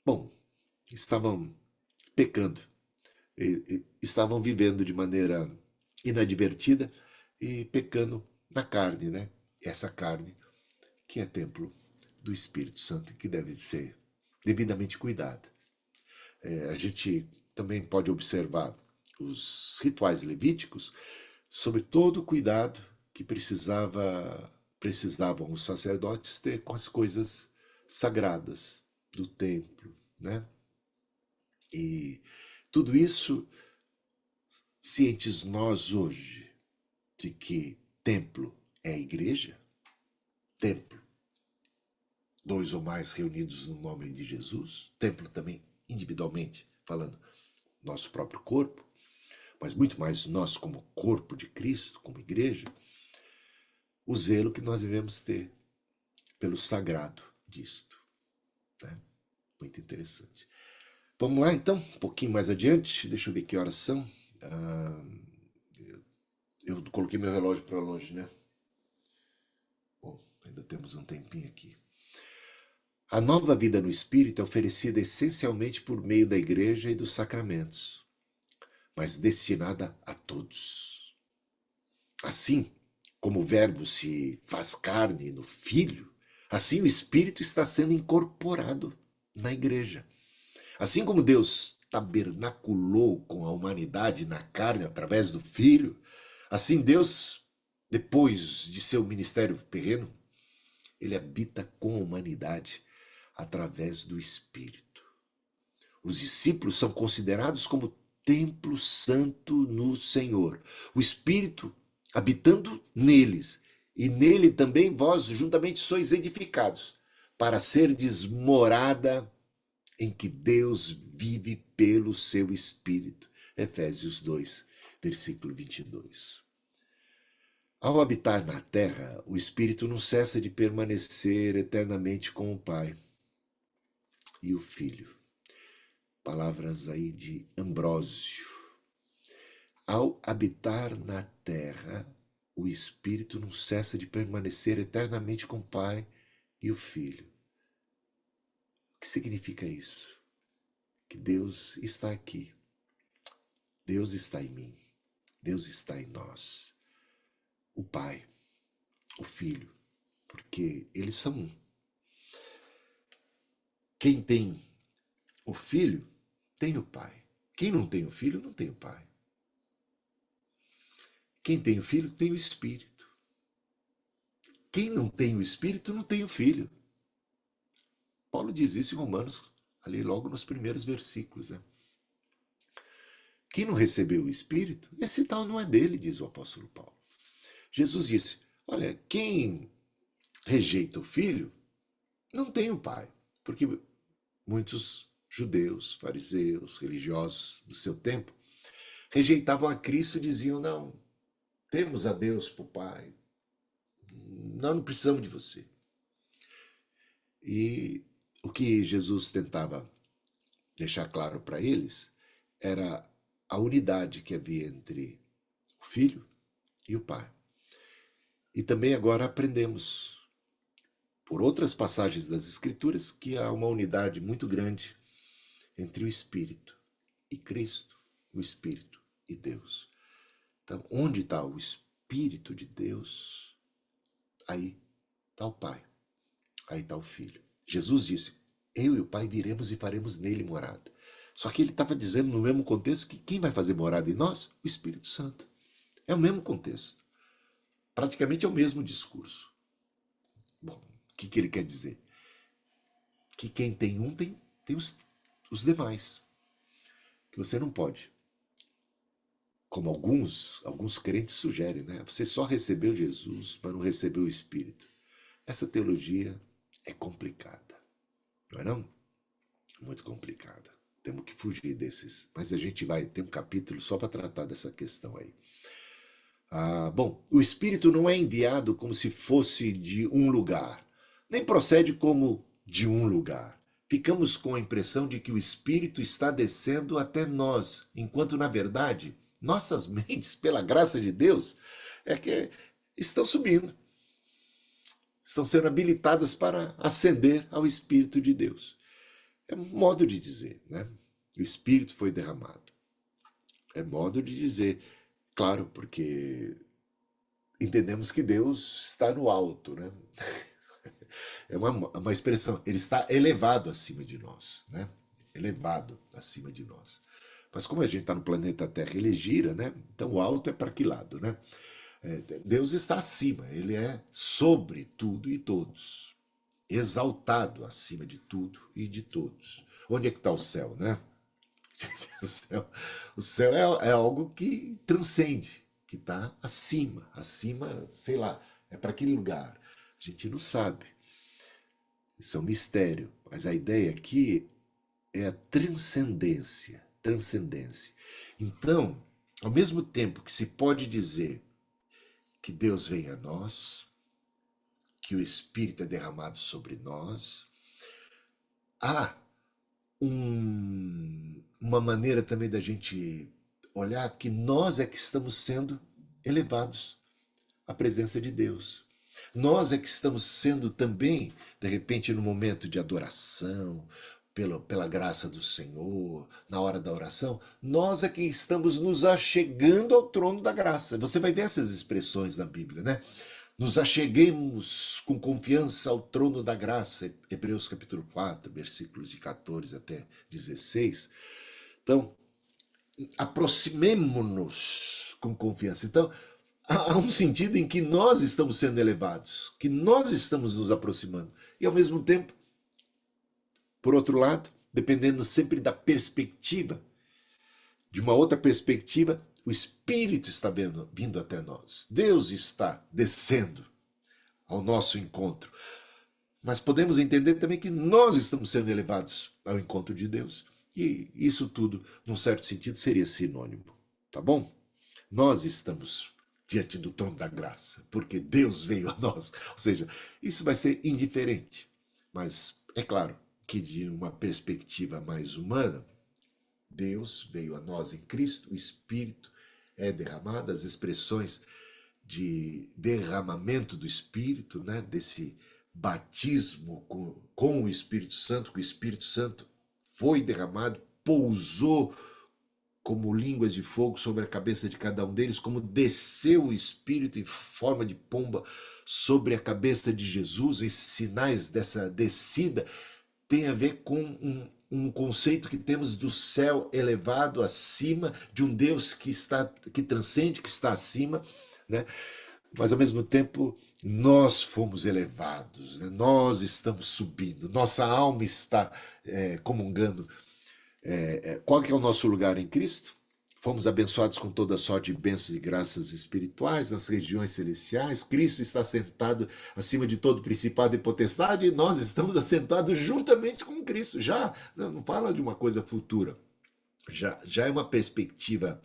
bom, estavam pecando, estavam vivendo de maneira inadvertida e pecando na carne, né? Essa carne que é templo do Espírito Santo, que deve ser devidamente cuidada. A gente também pode observar os rituais levíticos sobre todo o cuidado que precisavam os sacerdotes ter com as coisas sagradas do templo, né? E tudo isso, cientes nós hoje de que templo é a igreja, templo, dois ou mais reunidos no nome de Jesus, templo também individualmente, falando nosso próprio corpo, mas muito mais nós como corpo de Cristo, como igreja, o zelo que nós devemos ter pelo sagrado disto, né? Muito interessante. Vamos lá então, um pouquinho mais adiante, deixa eu ver que horas são. Eu coloquei meu relógio para longe, né? Bom, ainda temos um tempinho aqui. A nova vida no Espírito é oferecida essencialmente por meio da igreja e dos sacramentos, mas destinada a todos. Assim como o Verbo se faz carne no Filho, assim o Espírito está sendo incorporado na igreja. Assim como Deus tabernaculou com a humanidade na carne através do Filho, assim Deus, depois de seu ministério terreno, ele habita com a humanidade através do Espírito. Os discípulos são considerados como templo santo no Senhor. O Espírito habitando neles. E nele também vós juntamente sois edificados, para serdes morada em que Deus vive pelo seu Espírito. Efésios 2, versículo 22. Ao habitar na terra, o Espírito não cessa de permanecer eternamente com o Pai e o Filho. Palavras aí de Ambrósio. Ao habitar na terra, o Espírito não cessa de permanecer eternamente com o Pai e o Filho. O que significa isso? Que Deus está aqui. Deus está em mim. Deus está em nós. O Pai, o Filho, porque eles são um. Quem tem o Filho, tem o Pai. Quem não tem o Filho, não tem o Pai. Quem tem o Filho, tem o Espírito. Quem não tem o Espírito, não tem o Filho. Paulo diz isso em Romanos, ali logo nos primeiros versículos, né? Quem não recebeu o Espírito, esse tal não é dele, diz o apóstolo Paulo. Jesus disse, olha, quem rejeita o Filho, não tem o Pai. Porque muitos judeus, fariseus, religiosos do seu tempo, rejeitavam a Cristo e diziam, não, temos a Deus por Pai, nós não precisamos de você. E o que Jesus tentava deixar claro para eles era a unidade que havia entre o Filho e o Pai. E também agora aprendemos, por outras passagens das Escrituras, que há uma unidade muito grande entre o Espírito e Cristo, o Espírito e Deus. Então, onde está o Espírito de Deus, aí está o Pai, aí está o Filho. Jesus disse, eu e o Pai viremos e faremos nele morada. Só que ele estava dizendo no mesmo contexto que quem vai fazer morada em nós? O Espírito Santo. É o mesmo contexto. Praticamente é o mesmo discurso. Bom, o que ele quer dizer? Que quem tem um tem os demais. Que você não pode. Como alguns crentes sugerem, né? Você só recebeu Jesus, mas não recebeu o Espírito. Essa teologia é complicada. Não é não? Muito complicada. Temos que fugir desses. Mas a gente vai ter um capítulo só para tratar dessa questão aí. Bom, o Espírito não é enviado como se fosse de um lugar, nem procede como de um lugar. Ficamos com a impressão de que o Espírito está descendo até nós, enquanto, na verdade, nossas mentes, pela graça de Deus, é que estão subindo. Estão sendo habilitadas para ascender ao Espírito de Deus. É um modo de dizer, né? O Espírito foi derramado. É modo de dizer, claro, porque entendemos que Deus está no alto, né? É uma expressão, ele está elevado acima de nós, né? Elevado acima de nós. Mas como a gente está no planeta Terra, ele gira, né? Então o alto é para que lado, né? Deus está acima, ele é sobre tudo e todos, exaltado acima de tudo e de todos. Onde é que está o céu, né? O céu é algo que transcende, que está acima, sei lá, é para aquele lugar. A gente não sabe. Isso é um mistério, mas a ideia aqui é a transcendência. Então, ao mesmo tempo que se pode dizer que Deus vem a nós, que o Espírito é derramado sobre nós, há uma maneira também da gente olhar que nós é que estamos sendo elevados à presença de Deus. Nós é que estamos sendo também, de repente, no momento de adoração, pela graça do Senhor, na hora da oração, nós é que estamos nos achegando ao trono da graça. Você vai ver essas expressões na Bíblia, né? Nos acheguemos com confiança ao trono da graça, Hebreus capítulo 4, versículos de 14 até 16. Então, aproximemo-nos com confiança. Então, há um sentido em que nós estamos sendo elevados, que nós estamos nos aproximando. E, ao mesmo tempo, por outro lado, dependendo sempre da perspectiva. De uma outra perspectiva, o Espírito está vindo até nós. Deus está descendo ao nosso encontro. Mas podemos entender também que nós estamos sendo elevados ao encontro de Deus. E isso tudo, num certo sentido, seria sinônimo. Tá bom? Nós estamos diante do trono da graça, porque Deus veio a nós. Ou seja, isso vai ser indiferente. Mas é claro que de uma perspectiva mais humana, Deus veio a nós em Cristo, o Espírito é derramado, as expressões de derramamento do Espírito, né, desse batismo com o Espírito Santo, que o Espírito Santo foi derramado, pousou como línguas de fogo sobre a cabeça de cada um deles, como desceu o Espírito em forma de pomba sobre a cabeça de Jesus. Esses sinais dessa descida têm a ver com um conceito que temos do céu elevado acima, de um Deus que transcende, que está acima, né? Mas, ao mesmo tempo, nós fomos elevados, né? Nós estamos subindo, nossa alma está comungando. Qual que é o nosso lugar em Cristo? Fomos abençoados com toda sorte de bênçãos e graças espirituais nas regiões celestiais. Cristo está sentado acima de todo principado e potestade, e nós estamos assentados juntamente com Cristo. Já não fala de uma coisa futura, já é uma perspectiva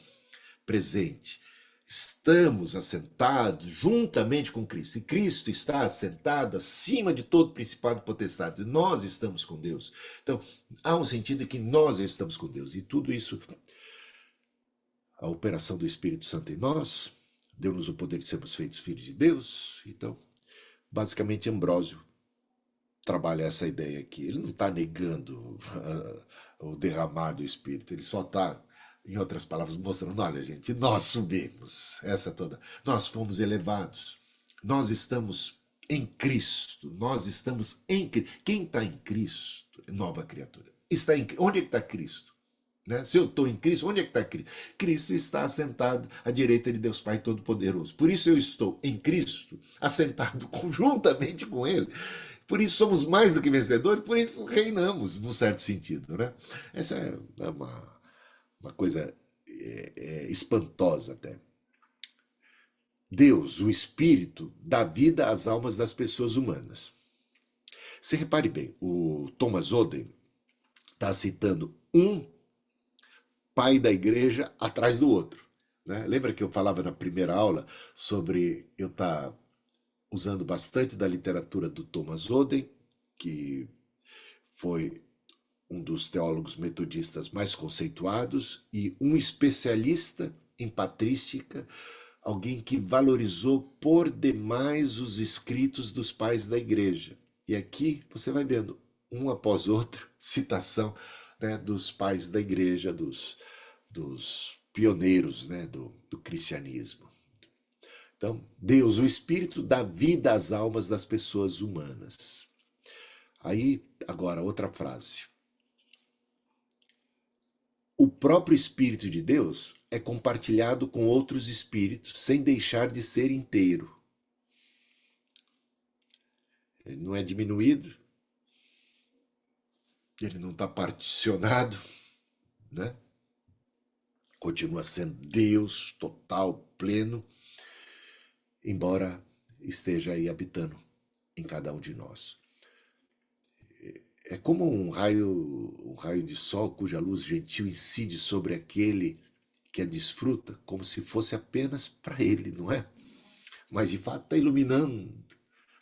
presente. Estamos assentados juntamente com Cristo, e Cristo está assentado acima de todo principado e potestade. Nós estamos com Deus. Então, há um sentido em que nós estamos com Deus, e tudo isso, a operação do Espírito Santo em nós, deu-nos o poder de sermos feitos filhos de Deus. Então, basicamente, Ambrósio trabalha essa ideia aqui. Ele não está negando o derramar do Espírito, ele só está, em outras palavras, mostrando, olha, gente, nós subimos, nós fomos elevados, nós estamos em Cristo, nós estamos em Cristo. Quem está em Cristo é nova criatura. Onde é que está Cristo? Né? Se eu estou em Cristo, onde é que está Cristo? Cristo está assentado à direita de Deus Pai Todo-Poderoso. Por isso eu estou em Cristo, assentado conjuntamente com Ele. Por isso somos mais do que vencedores, por isso reinamos, num certo sentido. Né? Essa é uma coisa espantosa até. Deus, o Espírito, dá vida às almas das pessoas humanas. Você repare bem, o Thomas Oden está citando um pai da igreja atrás do outro. Né? Lembra que eu falava na primeira aula sobre eu estar usando bastante da literatura do Thomas Oden, que foi um dos teólogos metodistas mais conceituados e um especialista em patrística, alguém que valorizou por demais os escritos dos pais da igreja. E aqui você vai vendo, um após outro, citação, né, dos pais da igreja, dos pioneiros, né, do cristianismo. Então, Deus, o Espírito, dá vida às almas das pessoas humanas. Aí, agora, outra frase. O próprio Espírito de Deus é compartilhado com outros espíritos sem deixar de ser inteiro. Ele não é diminuído, ele não está particionado, né? Continua sendo Deus total, pleno, embora esteja aí habitando em cada um de nós. É como um raio de sol cuja luz gentil incide sobre aquele que a desfruta, como se fosse apenas para ele, não é? Mas de fato está iluminando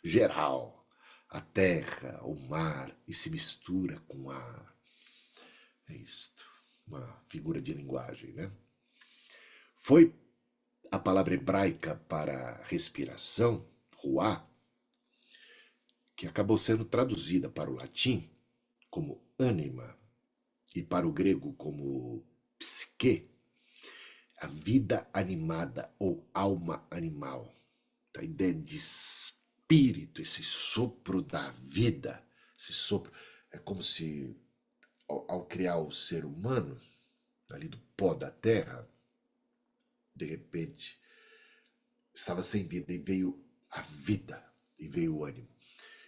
geral, a terra, o mar, e se mistura com o ar. É isto, uma figura de linguagem, né? Foi a palavra hebraica para respiração, ruá, que acabou sendo traduzida para o latim como ânima e para o grego como psique, a vida animada ou alma animal. A ideia de espírito, esse sopro da vida, esse sopro, é como se ao criar o ser humano, ali do pó da terra, de repente estava sem vida e veio a vida, e veio o ânimo.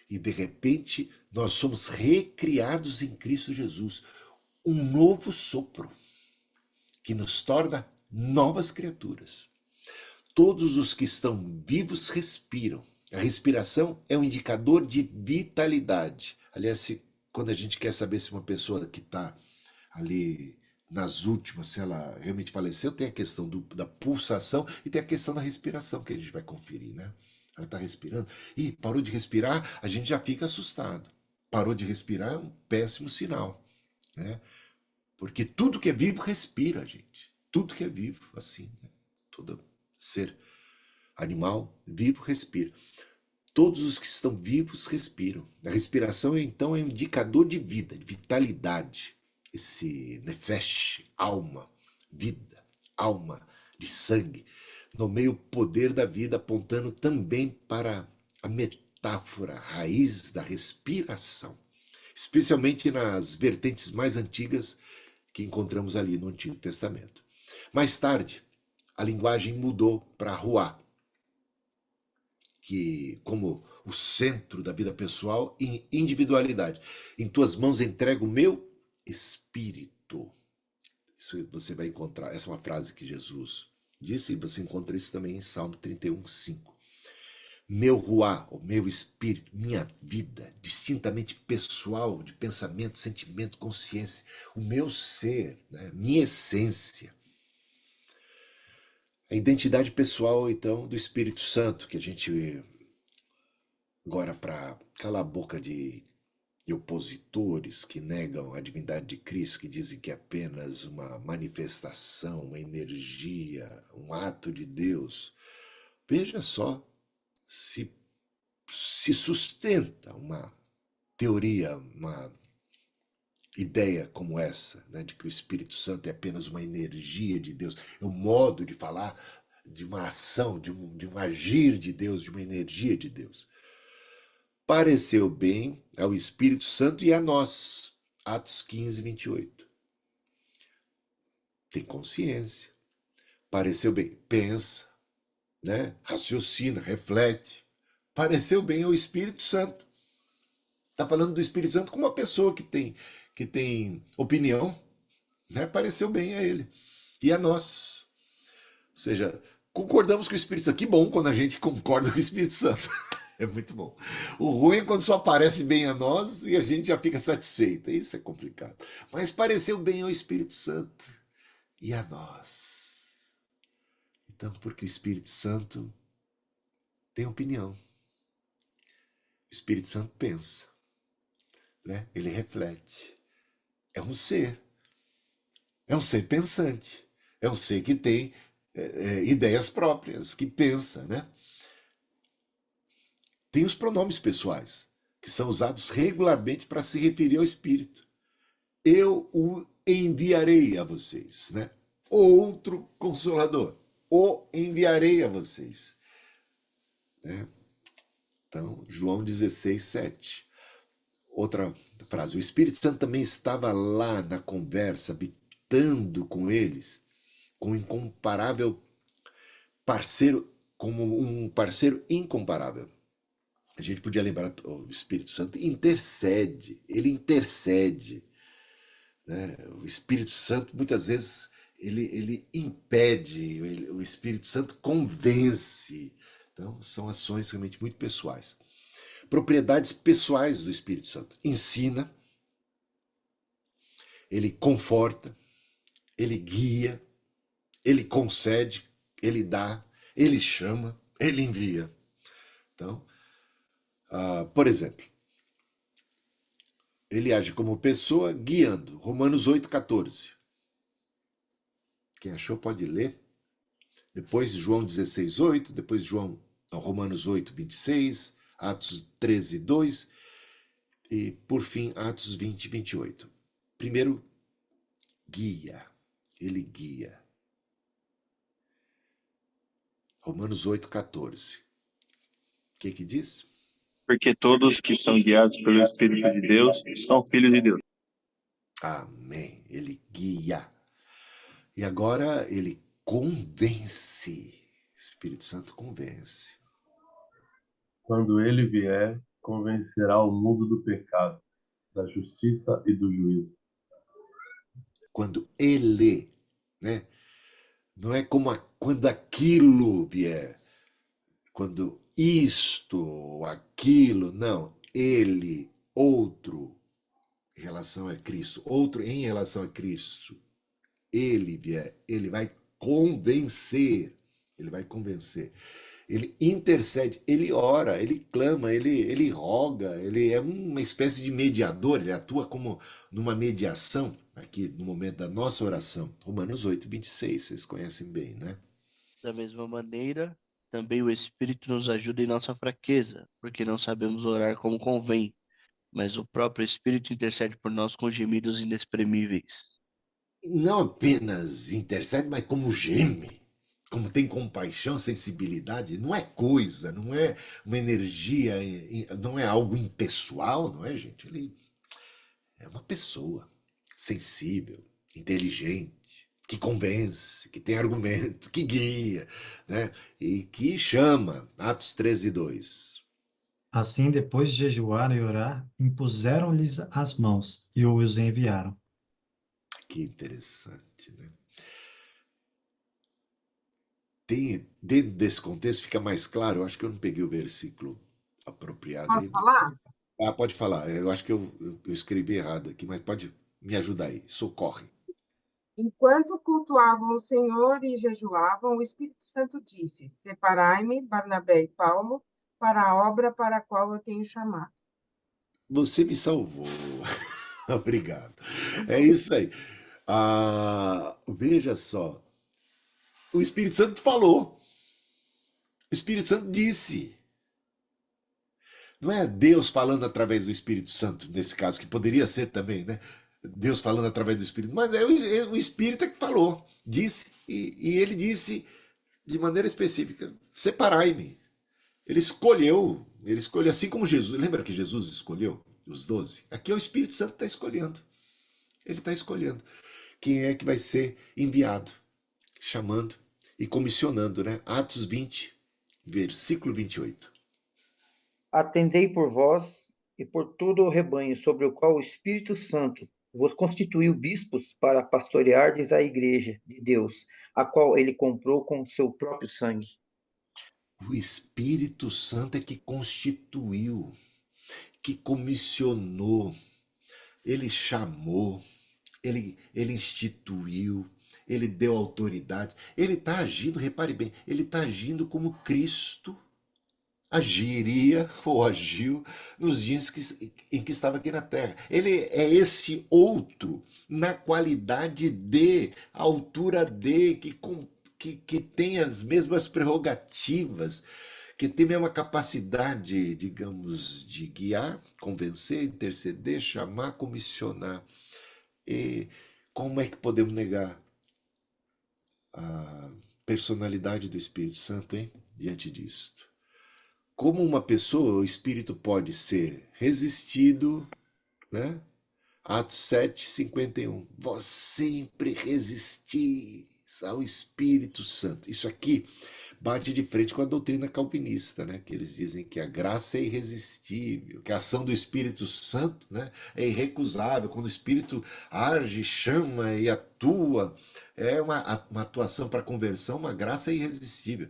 E de repente nós somos recriados em Cristo Jesus. Um novo sopro que nos torna novas criaturas. Todos os que estão vivos respiram. A respiração é um indicador de vitalidade. Aliás, quando a gente quer saber se uma pessoa que está ali nas últimas, se ela realmente faleceu, tem a questão da pulsação e tem a questão da respiração, que a gente vai conferir, né? Ela está respirando. E parou de respirar, a gente já fica assustado. Parou de respirar é um péssimo sinal, né? Porque tudo que é vivo respira, gente. Tudo que é vivo, assim, né? Todo ser animal vivo respira. Todos os que estão vivos respiram. A respiração, então, é um indicador de vida, de vitalidade. Esse nefesh, alma, vida, alma de sangue, nomeia o poder da vida, apontando também para a metáfora, a raiz da respiração, especialmente nas vertentes mais antigas que encontramos ali no Antigo Testamento. Mais tarde, a linguagem mudou para ruá, que como o centro da vida pessoal e individualidade. Em tuas mãos entrego o meu espírito. Isso você vai encontrar, essa é uma frase que Jesus disse, e você encontra isso também em Salmo 31:5. Meu ruá, o meu espírito, minha vida, distintamente pessoal, de pensamento, sentimento, consciência, o meu ser, né? Minha essência. A identidade pessoal, então, do Espírito Santo, que a gente, agora, para calar a boca de opositores que negam a divindade de Cristo, que dizem que é apenas uma manifestação, uma energia, um ato de Deus, veja só se sustenta uma teoria, uma ideia como essa, né, de que o Espírito Santo é apenas uma energia de Deus, é um modo de falar de uma ação, de um agir de Deus, de uma energia de Deus. Pareceu bem ao Espírito Santo e a nós. Atos 15:28. Tem consciência. Pareceu bem. Pensa, né? Raciocina, reflete. Pareceu bem ao Espírito Santo. Está falando do Espírito Santo como uma pessoa que tem opinião, né? Pareceu bem a ele. E a nós. Ou seja, concordamos com o Espírito Santo. Que bom quando a gente concorda com o Espírito Santo. É muito bom. O ruim é quando só parece bem a nós e a gente já fica satisfeito. Isso é complicado. Mas pareceu bem ao Espírito Santo e a nós. Então, porque o Espírito Santo tem opinião. O Espírito Santo pensa, né? Ele reflete. É um ser. É um ser pensante. É um ser que tem ideias próprias, que pensa, né? Tem os pronomes pessoais, que são usados regularmente para se referir ao Espírito. Eu o enviarei a vocês, né? Outro Consolador. O enviarei a vocês. Né? Então, João 16:7. Outra frase. O Espírito Santo também estava lá na conversa, habitando com eles, com um incomparável parceiro, como um parceiro incomparável. A gente podia lembrar, o Espírito Santo intercede, ele intercede. Né? O Espírito Santo, muitas vezes, ele impede, o Espírito Santo convence. Então, são ações realmente muito pessoais. Propriedades pessoais do Espírito Santo. Ensina, ele conforta, ele guia, ele concede, ele dá, ele chama, ele envia. Então, por exemplo, ele age como pessoa guiando. Romanos 8:14. Quem achou pode ler. Depois João 16:8, depois Romanos 8:26, Atos 13:2 e, por fim, Atos 20:28. Primeiro, guia. Ele guia. Romanos 8:14. O que diz? Porque todos que são guiados pelo Espírito de Deus são filhos de Deus. Amém. Ele guia. E agora ele convence. O Espírito Santo convence. Quando ele vier, convencerá o mundo do pecado, da justiça e do juízo. Quando ele, né? Não é como quando aquilo vier, quando isto ou aquilo, não. Ele, outro, em relação a Cristo, outro em relação a Cristo, ele vier, ele vai convencer, ele vai convencer. Ele intercede, ele ora, ele clama, ele roga, ele é uma espécie de mediador, ele atua como numa mediação, aqui no momento da nossa oração. Romanos 8:26, vocês conhecem bem, né? Da mesma maneira, também o Espírito nos ajuda em nossa fraqueza, porque não sabemos orar como convém, mas o próprio Espírito intercede por nós com gemidos inexprimíveis. Não apenas intercede, mas como geme, como tem compaixão, sensibilidade, não é coisa, não é uma energia, não é algo impessoal, não é, gente? Ele é uma pessoa sensível, inteligente, que convence, que tem argumento, que guia, né? E que chama. Atos 13:2. Assim, depois de jejuar e orar, impuseram-lhes as mãos e os enviaram. Que interessante, né? Tem, dentro desse contexto fica mais claro, eu acho que eu não peguei o versículo apropriado Posso aí. falar? Ah, pode falar. Eu acho que eu escrevi errado aqui, mas pode me ajudar aí. Socorre. Enquanto cultuavam o Senhor e jejuavam, o Espírito Santo disse: Separai-me, Barnabé e Paulo, para a obra para a qual eu tenho chamado. Você me salvou. Obrigado. É isso aí. Veja só. O Espírito Santo falou. O Espírito Santo disse. Não é Deus falando através do Espírito Santo, nesse caso, que poderia ser também, né? Deus falando através do Espírito, mas é o Espírito que falou, disse, e ele disse de maneira específica: separai-me. Ele escolheu, assim como Jesus. Lembra que Jesus escolheu os 12? Aqui é o Espírito Santo que está escolhendo. Ele está escolhendo quem é que vai ser enviado, chamando e comissionando, né? Atos 20, versículo 28. Atendei por vós e por todo o rebanho sobre o qual o Espírito Santo vos constituiu bispos para pastoreardes a igreja de Deus, a qual ele comprou com o seu próprio sangue. O Espírito Santo é que constituiu, que comissionou, ele chamou, ele instituiu, ele deu autoridade. Ele está agindo, repare bem, ele está agindo como Cristo agiria ou agiu nos dias em que estava aqui na Terra. Ele é esse outro na qualidade de, à altura de, que tem as mesmas prerrogativas, que tem a mesma capacidade, digamos, de guiar, convencer, interceder, chamar, comissionar. E como é que podemos negar a personalidade do Espírito Santo, hein, diante disto? Como uma pessoa, o Espírito pode ser resistido, né? Atos 7:51. Vós sempre resistis ao Espírito Santo. Isso aqui bate de frente com a doutrina calvinista, né? Que eles dizem que a graça é irresistível, que a ação do Espírito Santo, né, é irrecusável. Quando o Espírito age, chama e atua, é uma atuação para conversão, uma graça irresistível.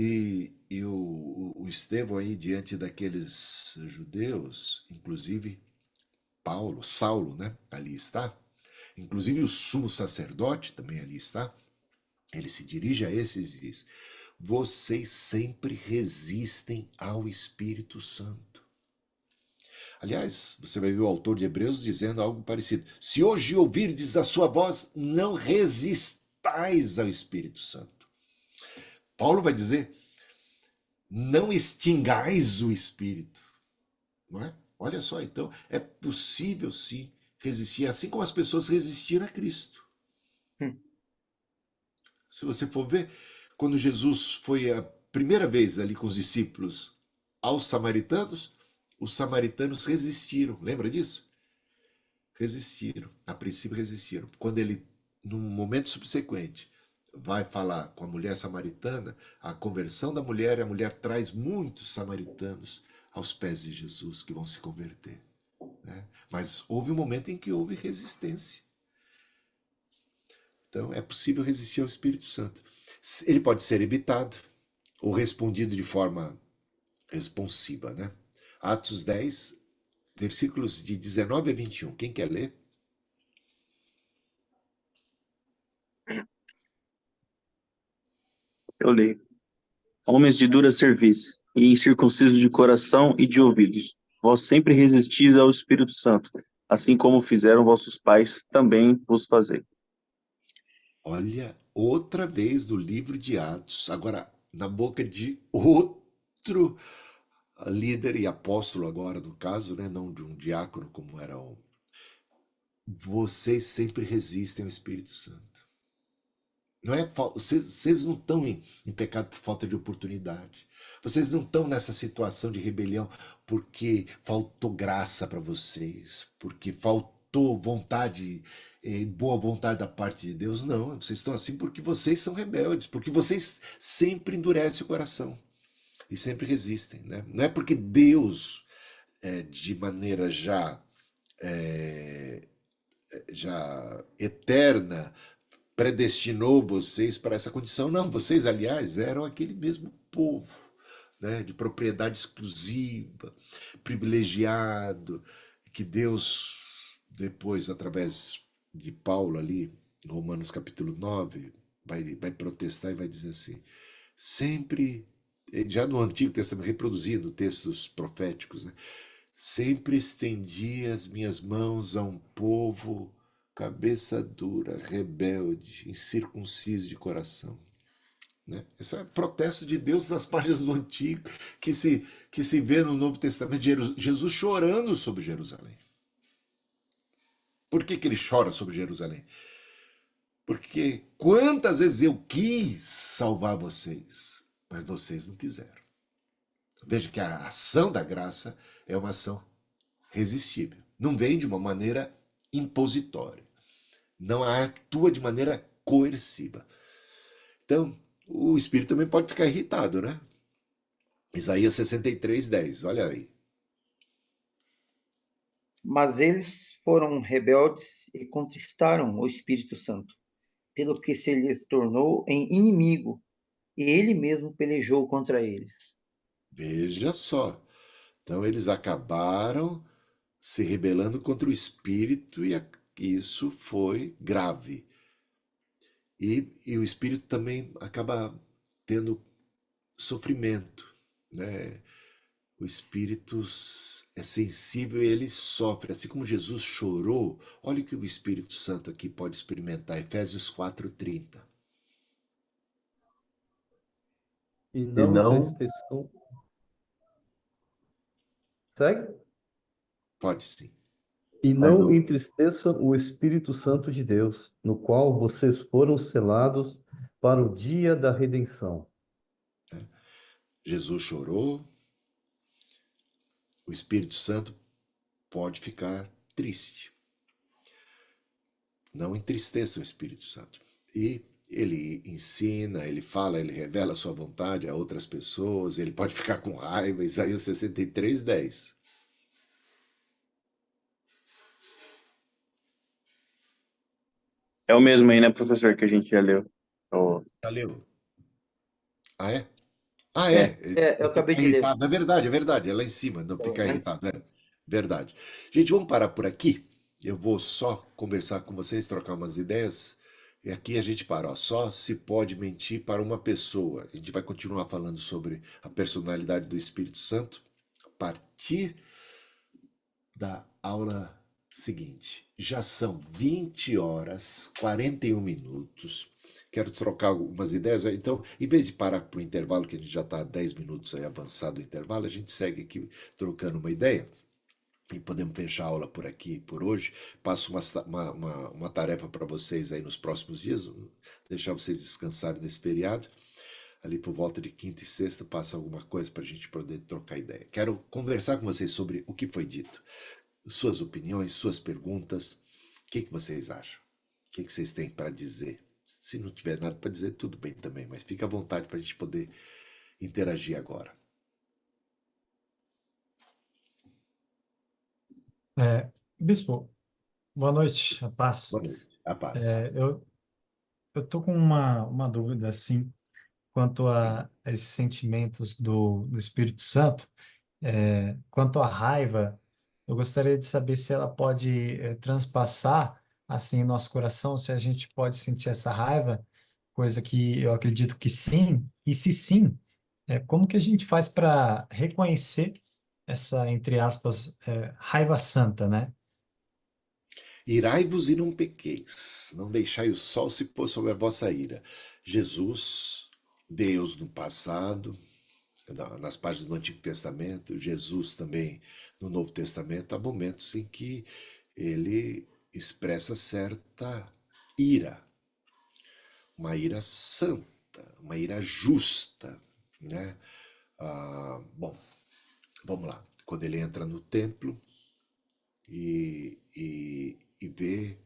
E o Estevão aí, diante daqueles judeus, inclusive Saulo, né, ali está, inclusive o sumo sacerdote também ali está, ele se dirige a esses e diz: vocês sempre resistem ao Espírito Santo. Aliás, você vai ver o autor de Hebreus dizendo algo parecido: se hoje ouvirdes a sua voz, não resistais ao Espírito Santo. Paulo vai dizer: não extingais o Espírito. Não é? Olha só, então, é possível sim resistir, assim como as pessoas resistiram a Cristo. Se você for ver, quando Jesus foi a primeira vez ali com os discípulos aos samaritanos, os samaritanos resistiram. Lembra disso? Resistiram. A princípio resistiram. Quando ele, num momento subsequente, vai falar com a mulher samaritana, a conversão da mulher, e a mulher traz muitos samaritanos aos pés de Jesus que vão se converter, né? Mas houve um momento em que houve resistência. Então é possível resistir ao Espírito Santo. Ele pode ser evitado ou respondido de forma responsiva, né? Atos 10, versículos de 19 a 21. Quem quer ler? Eu leio. Homens de dura cerviz, e incircuncisos de coração e de ouvidos, vós sempre resistis ao Espírito Santo, assim como fizeram vossos pais, também vos fazei. Olha, outra vez no livro de Atos, agora na boca de outro líder e apóstolo agora, no caso, né, não de um diácono como era o... Vocês sempre resistem ao Espírito Santo. Não é vocês não estão em pecado por falta de oportunidade. Vocês não estão nessa situação de rebelião porque faltou graça para vocês, porque faltou vontade, boa vontade da parte de Deus. Não, vocês estão assim porque vocês são rebeldes, porque vocês sempre endurecem o coração e sempre resistem, né? Não é porque Deus, de maneira já eterna, predestinou vocês para essa condição. Não, vocês, aliás, eram aquele mesmo povo, né, de propriedade exclusiva, privilegiado, que Deus, depois, através de Paulo ali, em Romanos capítulo 9, vai protestar e vai dizer assim, sempre, já no Antigo Testamento, reproduzindo textos proféticos, né, sempre estendi as minhas mãos a um povo cabeça dura, rebelde, incircunciso de coração. Né? Esse é o protesto de Deus nas páginas do Antigo, que se vê no Novo Testamento, Jesus chorando sobre Jerusalém. Por que ele chora sobre Jerusalém? Porque quantas vezes eu quis salvar vocês, mas vocês não quiseram. Veja que a ação da graça é uma ação resistível. Não vem de uma maneira impositória. Não atua de maneira coerciva. Então, o espírito também pode ficar irritado, né? Isaías 63:10, olha aí. Mas eles foram rebeldes e contristaram o Espírito Santo, pelo que se lhes tornou em inimigo, e ele mesmo pelejou contra eles. Veja só. Então, eles acabaram se rebelando contra o espírito e isso foi grave. E o espírito também acaba tendo sofrimento, né? O espírito é sensível e ele sofre. Assim como Jesus chorou, olha o que o Espírito Santo aqui pode experimentar. Efésios 4:30. E E não não, entristeçam. Segue? Pode sim. E mas não não, entristeçam o Espírito Santo de Deus, no qual vocês foram selados para o dia da redenção. Jesus chorou, o Espírito Santo pode ficar triste. Não entristeça o Espírito Santo. E ele ensina, ele fala, ele revela a sua vontade a outras pessoas, ele pode ficar com raiva. Isaías 63:10. É o mesmo aí, né, professor, que a gente já leu. Já leu? Ah, é? Ah, É. Eu Não acabei ficar de ler. irritado. É verdade, é lá em cima, não ficar Antes. irritado. É verdade. Gente, vamos parar por aqui. Eu vou só conversar com vocês, trocar umas ideias. E aqui a gente para, ó. Só se pode mentir para uma pessoa. A gente vai continuar falando sobre a personalidade do Espírito Santo a partir da aula seguinte. Já são 20 horas, 41 minutos. Quero trocar algumas ideias. Então, em vez de parar para o intervalo, que a gente já está 10 minutos aí avançado o intervalo, a gente segue aqui trocando uma ideia. E podemos fechar a aula por aqui, por hoje. Passo uma tarefa para vocês aí nos próximos dias, deixar vocês descansarem nesse feriado. Ali por volta de quinta e sexta, passa alguma coisa para a gente poder trocar ideia. Quero conversar com vocês sobre o que foi dito. Suas opiniões, suas perguntas. O que vocês acham? O que vocês têm para dizer? Se não tiver nada para dizer, tudo bem também, mas fica à vontade para a gente poder interagir agora. Bispo, boa noite, a paz. Boa noite. A paz. Eu tô com uma dúvida, assim, quanto Sim. a esses sentimentos do Espírito Santo. Quanto à raiva, eu gostaria de saber se ela pode transpassar assim em nosso coração, se a gente pode sentir essa raiva, coisa que eu acredito que sim, e se sim, como que a gente faz para reconhecer essa, entre aspas, raiva santa, né? Irai-vos e não pequeis, não deixai o sol se pôr sobre a vossa ira. Jesus, Deus no passado, nas páginas do Antigo Testamento, Jesus também no Novo Testamento, há momentos em que ele expressa certa ira, uma ira santa, uma ira justa, né? Bom, vamos lá. Quando ele entra no templo e vê.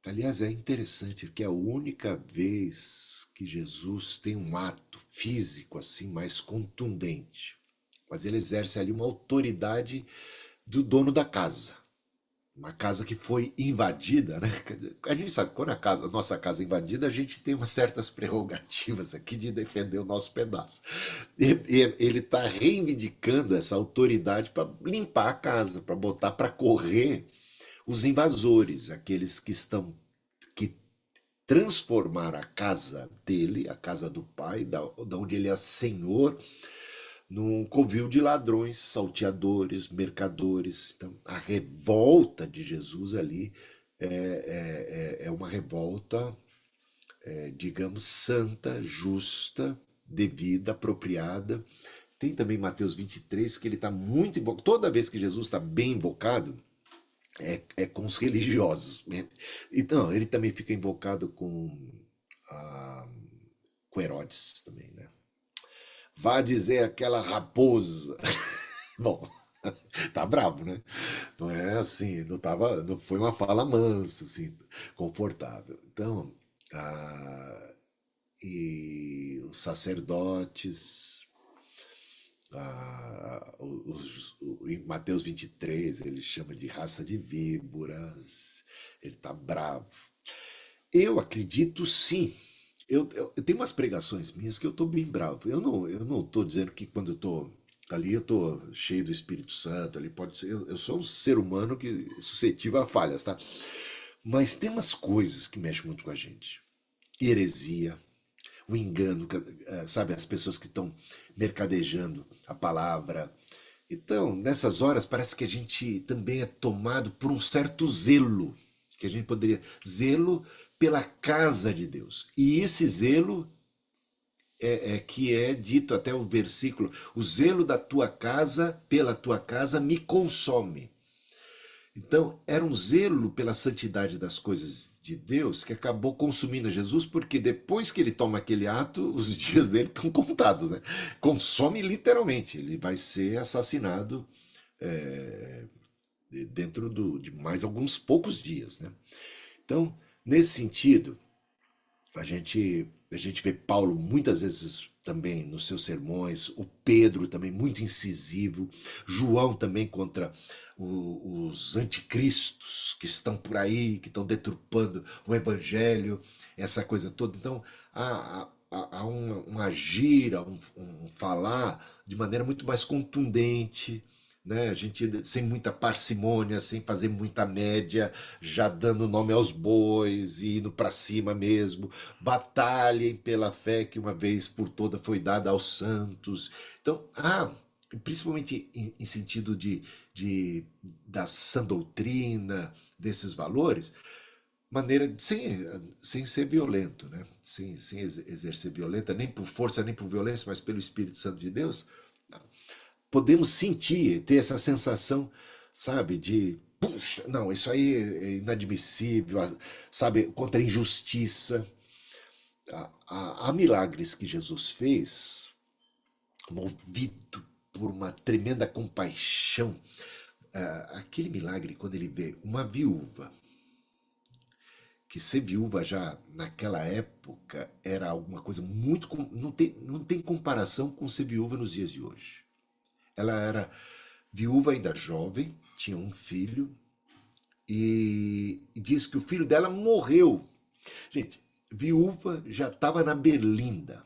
Aliás, é interessante que é a única vez que Jesus tem um ato físico assim mais contundente. Mas ele exerce ali uma autoridade do dono da casa. Uma casa que foi invadida, né? A gente sabe que quando a nossa casa é invadida, a gente tem umas certas prerrogativas aqui de defender o nosso pedaço. E ele está reivindicando essa autoridade para limpar a casa, para botar para correr os invasores, aqueles que transformaram a casa dele, a casa do pai, da onde ele é senhor, num covil de ladrões, salteadores, mercadores. Então, a revolta de Jesus ali é uma revolta, digamos, santa, justa, devida, apropriada. Tem também Mateus 23, que ele está muito invocado. Toda vez que Jesus está bem invocado, é com os religiosos, né? Então, ele também fica invocado ah, com Herodes também, né? Vá dizer aquela raposa. Bom, tá bravo, né? Não é assim, não foi uma fala mansa, assim, confortável. Então, e os sacerdotes, em Mateus 23, ele chama de raça de víboras, ele está bravo. Eu acredito sim. Eu tenho umas pregações minhas que eu estou bem bravo. Eu não estou dizendo que quando eu estou ali eu estou cheio do Espírito Santo, ali pode ser. Eu sou um ser humano que é suscetível a falhas, tá? Mas tem umas coisas que mexem muito com a gente. Heresia, o engano, sabe, as pessoas que estão mercadejando a palavra. Então, nessas horas, parece que a gente também é tomado por um certo zelo, que a gente poderia. Zelo pela casa de Deus. E esse zelo que é dito até o versículo: o zelo da tua casa, pela tua casa, me consome. Então, era um zelo pela santidade das coisas de Deus que acabou consumindo Jesus, porque depois que ele toma aquele ato, os dias dele estão contados, né? Consome literalmente, ele vai ser assassinado é, dentro de mais alguns poucos dias, né? Então, nesse sentido, a gente vê Paulo muitas vezes também nos seus sermões, o Pedro também muito incisivo, João também contra os anticristos que estão por aí, que estão deturpando o evangelho, essa coisa toda. Então, há um agir, há um falar de maneira muito mais contundente, né? A gente sem muita parcimônia, sem fazer muita média, já dando nome aos bois e indo para cima mesmo. Batalhem pela fé que uma vez por toda foi dada aos santos. Então, principalmente em sentido da sã doutrina, desses valores, maneira sem ser violento, né? Sem exercer violenta, nem por força, nem por violência, mas pelo Espírito Santo de Deus. Podemos sentir, ter essa sensação, sabe, de puxa, não, isso aí é inadmissível, sabe, contra a injustiça. Há milagres que Jesus fez, movido por uma tremenda compaixão. Aquele milagre, quando ele vê uma viúva, que ser viúva já naquela época era alguma coisa muito. Não tem comparação com ser viúva nos dias de hoje. Ela era viúva ainda jovem, tinha um filho, e diz que o filho dela morreu. Gente, viúva já estava na berlinda,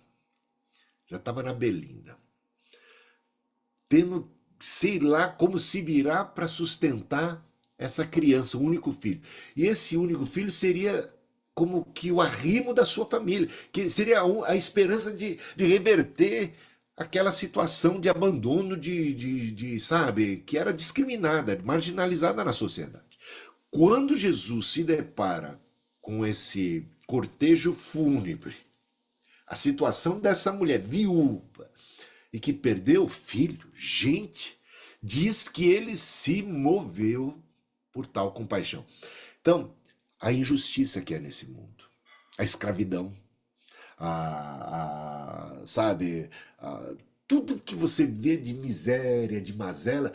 tendo, sei lá, como se virar para sustentar essa criança, o único filho. E esse único filho seria como que o arrimo da sua família, que seria a esperança de reverter aquela situação de abandono, sabe, que era discriminada, marginalizada na sociedade. Quando Jesus se depara com esse cortejo fúnebre, a situação dessa mulher viúva e que perdeu o filho, gente, diz que ele se moveu por tal compaixão. Então, a injustiça que é nesse mundo, a escravidão, sabe, tudo que você vê de miséria, de mazela,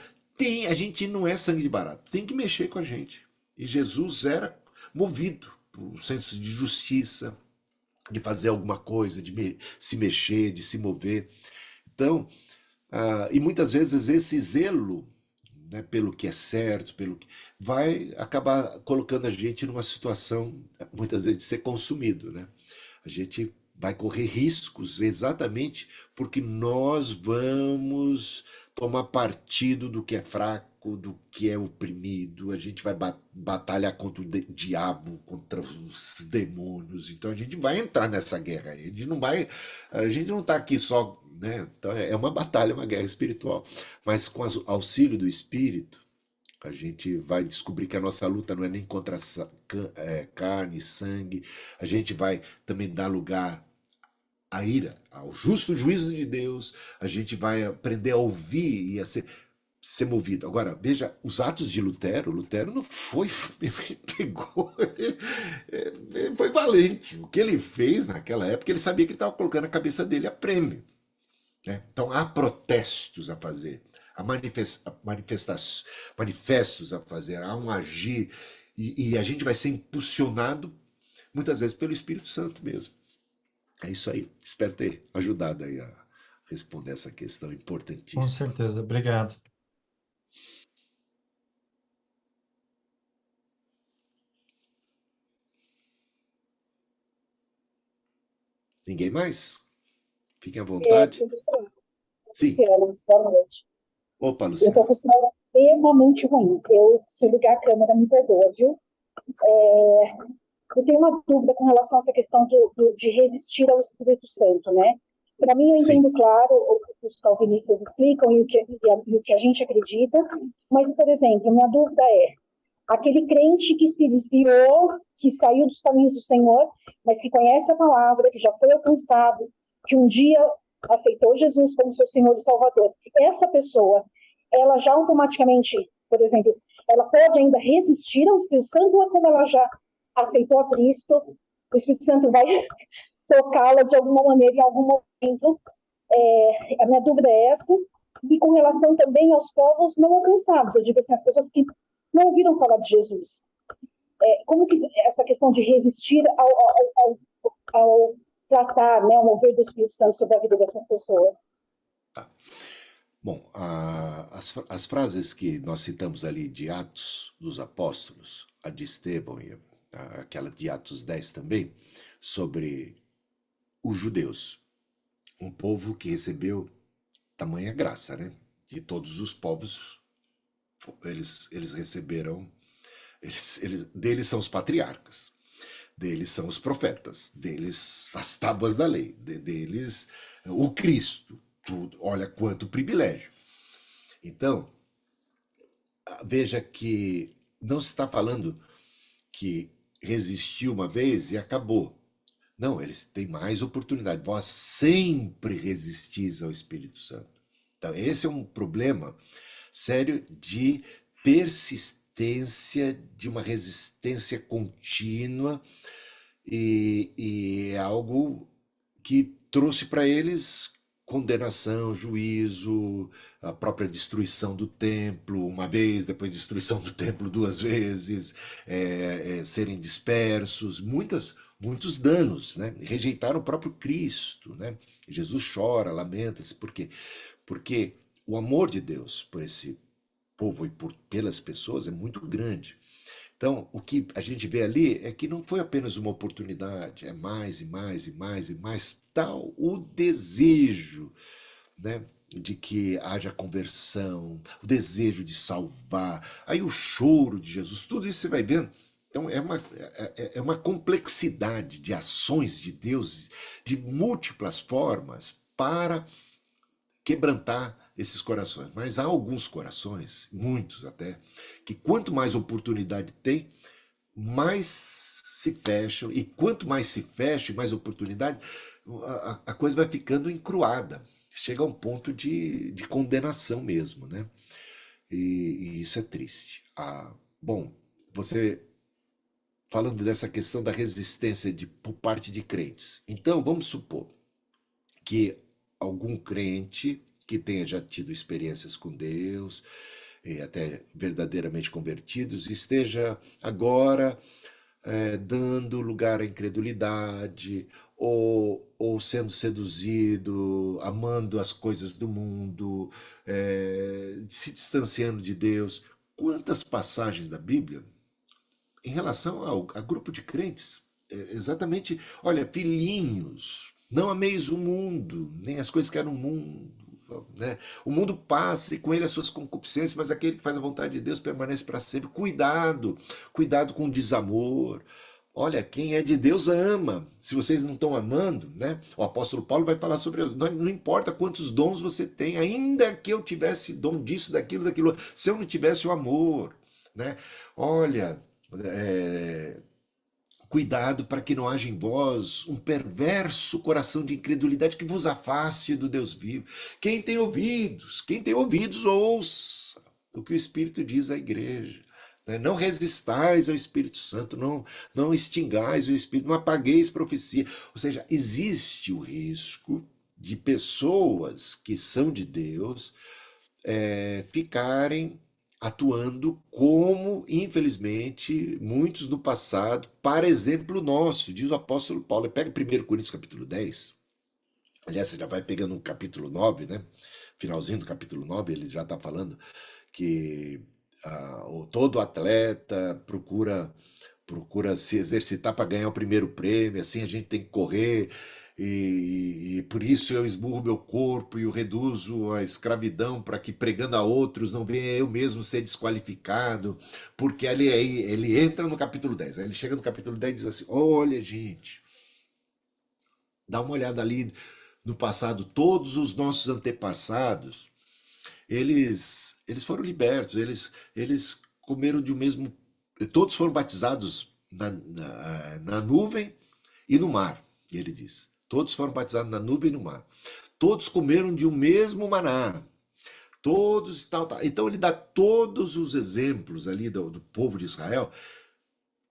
a gente não é sangue de barato, tem que mexer com a gente. E Jesus era movido por senso de justiça, de fazer alguma coisa, de se mexer, de se mover. Então, e muitas vezes esse zelo, né, pelo que é certo, pelo que vai acabar colocando a gente numa situação, muitas vezes, de ser consumido, né? A gente vai correr riscos exatamente porque nós vamos tomar partido do que é fraco, do que é oprimido, a gente vai batalhar contra o diabo, contra os demônios, então a gente vai entrar nessa guerra, a gente não está aqui só, né? Então é uma batalha, uma guerra espiritual, mas com o auxílio do Espírito, a gente vai descobrir que a nossa luta não é nem contra carne, sangue, a gente vai também dar lugar à ira, ao justo juízo de Deus, a gente vai aprender a ouvir e a ser movido. Agora, veja, os atos de Lutero não foi, ele pegou, foi valente. O que ele fez naquela época, ele sabia que ele estava colocando a cabeça dele a prêmio, né? Então, há protestos a fazer, há manifestos a fazer, há um agir, e a gente vai ser impulsionado, muitas vezes, pelo Espírito Santo mesmo. É isso aí. Espero ter ajudado aí a responder essa questão Com importantíssima. certeza, obrigado. Ninguém mais? Fiquem à vontade. Tudo bem, Sim. Luciana, boa noite. Opa, Eu Luciana. estou com o sinal extremamente ruim. Se eu ligar a câmera, me perdoa, viu? Eu tenho uma dúvida com relação a essa questão de resistir ao Espírito Santo, né? Para mim, eu Sim. entendo, claro, o que os calvinistas explicam e o que a gente acredita, mas, por exemplo, minha dúvida é, aquele crente que se desviou, que saiu dos caminhos do Senhor, mas que conhece a palavra, que já foi alcançado, que um dia aceitou Jesus como seu Senhor e Salvador, essa pessoa, ela já automaticamente, por exemplo, ela pode ainda resistir ao Espírito Santo, ou como ela já aceitou a Cristo, o Espírito Santo vai tocá-la de alguma maneira, em algum momento. A minha dúvida é essa, e com relação também aos povos não alcançados, eu digo assim, as pessoas que não ouviram falar de Jesus. Como que essa questão de resistir ao tratar, né, ao mover do Espírito Santo sobre a vida dessas pessoas? Tá. Bom, as frases que nós citamos ali de Atos dos Apóstolos, a de Estevão e aquela de Atos 10 também, sobre os judeus, um povo que recebeu tamanha graça, né? De todos os povos, eles receberam, deles são os patriarcas, deles são os profetas, deles as tábuas da lei, deles o Cristo, tudo. Olha quanto privilégio. Então, veja que não se está falando que resistiu uma vez e acabou. Não, eles têm mais oportunidade. Vós sempre resistis ao Espírito Santo. Então, esse é um problema sério de persistência, de uma resistência contínua, e é algo que trouxe para eles condenação, juízo, a própria destruição do templo, uma vez, depois destruição do templo duas vezes, serem dispersos, muitos danos, né? Rejeitaram o próprio Cristo, né? Jesus chora, lamenta-se, por quê? Porque o amor de Deus por esse povo e pelas pessoas é muito grande. Então, o que a gente vê ali é que não foi apenas uma oportunidade, é mais e mais e mais e mais, tal o desejo, né, de que haja conversão, o desejo de salvar, aí o choro de Jesus, tudo isso você vai vendo. Então, é uma complexidade de ações de Deus de múltiplas formas para quebrantar esses corações. Mas há alguns corações, muitos até, que quanto mais oportunidade tem, mais se fecham, e quanto mais se fecha, mais oportunidade, a coisa vai ficando encruada. Chega a um ponto de condenação mesmo, né? E isso é triste. Bom, você falando dessa questão da resistência por parte de crentes. Então, vamos supor que algum crente que tenha já tido experiências com Deus, e até verdadeiramente convertidos, esteja agora dando lugar à incredulidade, ou sendo seduzido, amando as coisas do mundo, se distanciando de Deus. Quantas passagens da Bíblia em relação a grupo de crentes, exatamente, olha, filhinhos, não ameis o mundo, nem as coisas que há no mundo, né? O mundo passa e com ele as suas concupiscências, mas aquele que faz a vontade de Deus permanece para sempre. Cuidado, cuidado com o desamor. Olha, quem é de Deus ama. Se vocês não estão amando, né? O apóstolo Paulo vai falar sobre, não importa quantos dons você tem, ainda que eu tivesse dom disso, daquilo, se eu não tivesse o amor, né? Olha, cuidado para que não haja em vós um perverso coração de incredulidade que vos afaste do Deus vivo. Quem tem ouvidos, ouça o que o Espírito diz à igreja. Não resistais ao Espírito Santo, não extingais o Espírito, não apagueis profecia. Ou seja, existe o risco de pessoas que são de Deus ficarem atuando como, infelizmente, muitos no passado, para exemplo nosso, diz o apóstolo Paulo. Pega 1 Coríntios capítulo 10, aliás, você já vai pegando o capítulo 9, né? Finalzinho do capítulo 9, ele já está falando que todo atleta procura se exercitar para ganhar o primeiro prêmio, assim a gente tem que correr, e por isso eu esmurro meu corpo e o reduzo à escravidão, para que pregando a outros não venha eu mesmo ser desqualificado, porque ele entra no capítulo 10, aí ele chega no capítulo 10 e diz assim, olha gente, dá uma olhada ali no passado, todos os nossos antepassados, eles foram libertos, eles comeram de um mesmo, todos foram batizados na nuvem e no mar, ele diz. Todos foram batizados na nuvem e no mar. Todos comeram de um mesmo maná. Todos tal. Então ele dá todos os exemplos ali do povo de Israel,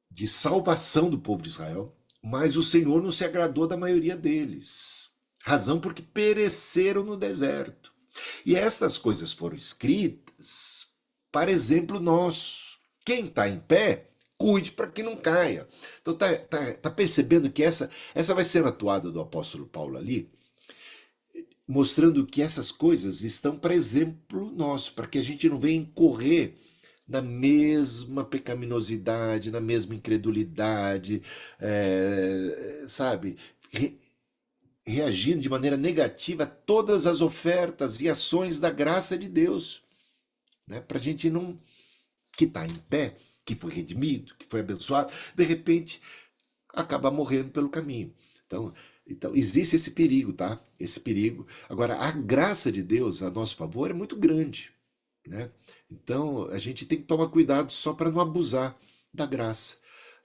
de salvação do povo de Israel, mas o Senhor não se agradou da maioria deles. Razão porque pereceram no deserto. E estas coisas foram escritas para exemplo nosso. Quem está em pé, cuide para que não caia. Então tá percebendo que essa vai ser a atuada do apóstolo Paulo ali, mostrando que essas coisas estão para exemplo nosso, para que a gente não venha incorrer na mesma pecaminosidade, na mesma incredulidade, sabe? Reagindo de maneira negativa a todas as ofertas e ações da graça de Deus, né? Para a gente não, que está em pé, que foi redimido, que foi abençoado, de repente acaba morrendo pelo caminho. Então existe esse perigo, tá? Esse perigo. Agora, a graça de Deus a nosso favor é muito grande, né? Então a gente tem que tomar cuidado só para não abusar da graça,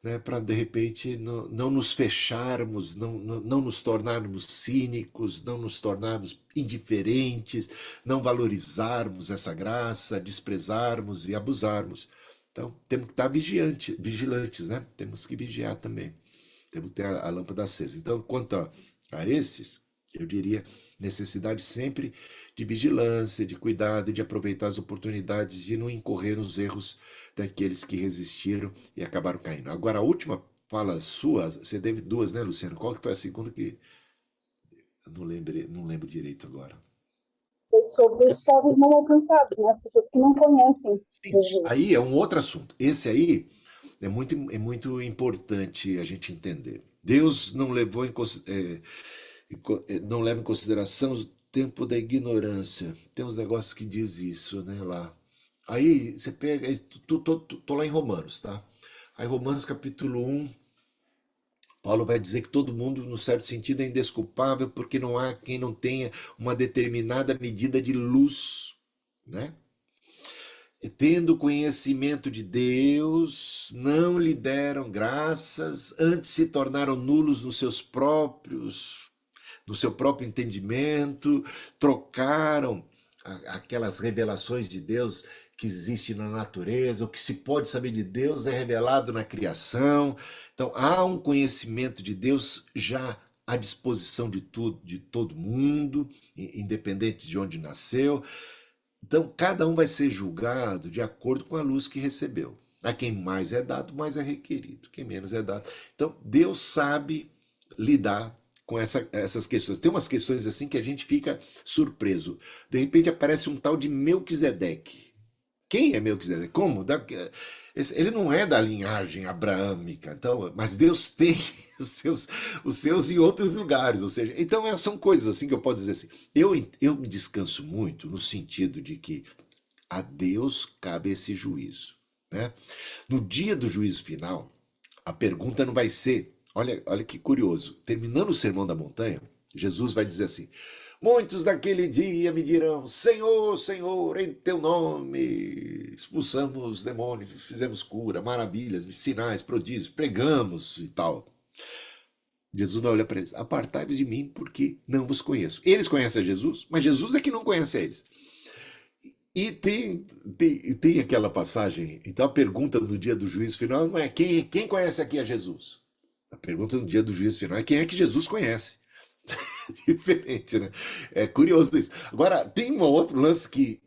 né? Para de repente não nos fecharmos, não nos tornarmos cínicos, não nos tornarmos indiferentes, não valorizarmos essa graça, desprezarmos e abusarmos. Então, temos que estar vigilantes, né? Temos que vigiar também. Temos que ter a lâmpada acesa. Então, quanto a esses, eu diria necessidade sempre de vigilância, de cuidado, de aproveitar as oportunidades, de não incorrer nos erros daqueles que resistiram e acabaram caindo. Agora, a última fala sua, você teve duas, né, Luciano? Qual que foi a segunda que eu não lembro direito agora? foi sobre os povos não alcançados, né? As pessoas que não conhecem Jesus. Aí é um outro assunto. Esse aí é muito importante a gente entender. Deus não levou não leva em consideração o tempo da ignorância. Tem uns negócios que diz isso, né, lá. Aí você pega, tô lá em Romanos, tá? Aí Romanos capítulo 1, Paulo vai dizer que todo mundo, no certo sentido, é indesculpável porque não há quem não tenha uma determinada medida de luz, né? E tendo conhecimento de Deus, não lhe deram graças, antes se tornaram nulos no seu próprio entendimento, trocaram aquelas revelações de Deus que existem na natureza, o que se pode saber de Deus é revelado na criação. Então há um conhecimento de Deus já à disposição de tudo, de todo mundo, independente de onde nasceu. Então cada um vai ser julgado de acordo com a luz que recebeu. A quem mais é dado, mais é requerido. Quem menos é dado. Então Deus sabe lidar com essas questões. Tem umas questões assim que a gente fica surpreso. De repente aparece um tal de Melquisedeque. Quem é Melquisedeque? Como? Ele não é da linhagem abraâmica, então, mas Deus tem os seus em outros lugares. Ou seja, então são coisas assim que eu posso dizer assim. Eu descanso muito no sentido de que a Deus cabe esse juízo, né? No dia do juízo final, a pergunta não vai ser. Olha que curioso. Terminando o Sermão da Montanha, Jesus vai dizer assim: muitos daquele dia me dirão, Senhor, Senhor, em teu nome expulsamos demônios, fizemos cura, maravilhas, sinais, prodígios, pregamos e tal. Jesus vai olhar para eles: apartai-vos de mim, porque não vos conheço. Eles conhecem a Jesus, mas Jesus é que não conhece a eles. E tem aquela passagem, então a pergunta no dia do juízo final não é quem conhece aqui a Jesus? A pergunta no dia do juízo final é quem é que Jesus conhece. Diferente, né? É curioso isso. Agora, tem um outro lance que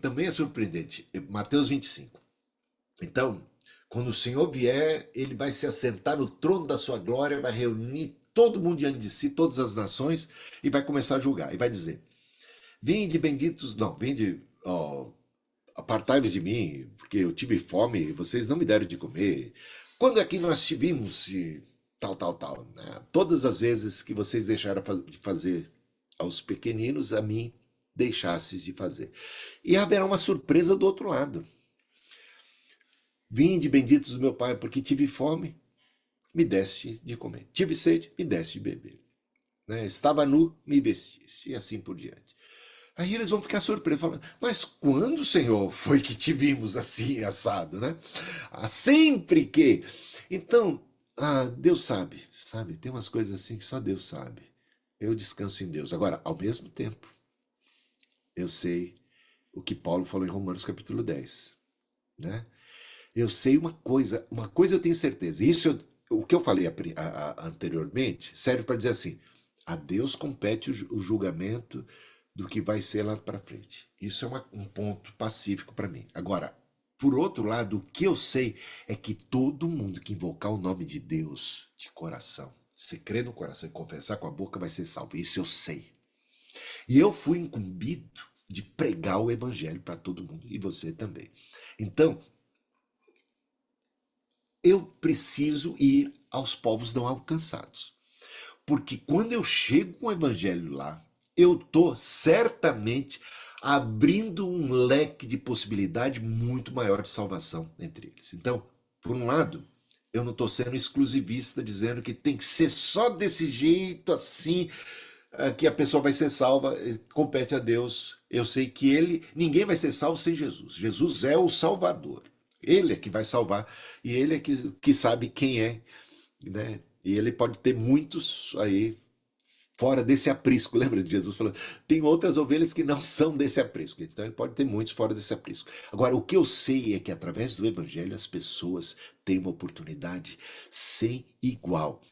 também é surpreendente. Mateus 25. Então, quando o Senhor vier, ele vai se assentar no trono da sua glória, vai reunir todo mundo diante de si, todas as nações, e vai começar a julgar. E vai dizer: vinde benditos, não, vinde, apartai-vos de mim, porque eu tive fome e vocês não me deram de comer. Quando é que nós te vimos e tal, né? Todas as vezes que vocês deixaram de fazer aos pequeninos, a mim deixastes de fazer. E haverá uma surpresa do outro lado. Vinde benditos do meu Pai, porque tive fome, me deste de comer. Tive sede, me deste de beber. Né? Estava nu, me vestiste. E assim por diante. Aí eles vão ficar surpresos, falando: mas quando, Senhor, foi que te vimos assim, assado, né? Sempre que... Então, Deus sabe, tem umas coisas assim que só Deus sabe. Eu descanso em Deus. Agora, ao mesmo tempo, eu sei o que Paulo falou em Romanos capítulo 10, né? Eu sei uma coisa eu tenho certeza. O que eu falei anteriormente serve para dizer assim: a Deus compete o julgamento do que vai ser lá para frente. Isso é um ponto pacífico para mim. Agora, por outro lado, o que eu sei é que todo mundo que invocar o nome de Deus de coração, se crer no coração e confessar com a boca, vai ser salvo. Isso eu sei. E eu fui incumbido de pregar o evangelho para todo mundo, e você também. Então, eu preciso ir aos povos não alcançados. Porque quando eu chego com o evangelho lá, eu estou certamente abrindo um leque de possibilidade muito maior de salvação entre eles. Então, por um lado, eu não estou sendo exclusivista, dizendo que tem que ser só desse jeito, assim, que a pessoa vai ser salva, compete a Deus. Eu sei que ninguém vai ser salvo sem Jesus. Jesus é o Salvador. Ele é que vai salvar, e ele é que sabe quem é, né? E ele pode ter muitos aí fora desse aprisco. Lembra de Jesus falando? Tem outras ovelhas que não são desse aprisco. Então ele pode ter muitos fora desse aprisco. Agora, o que eu sei é que através do evangelho as pessoas têm uma oportunidade sem igual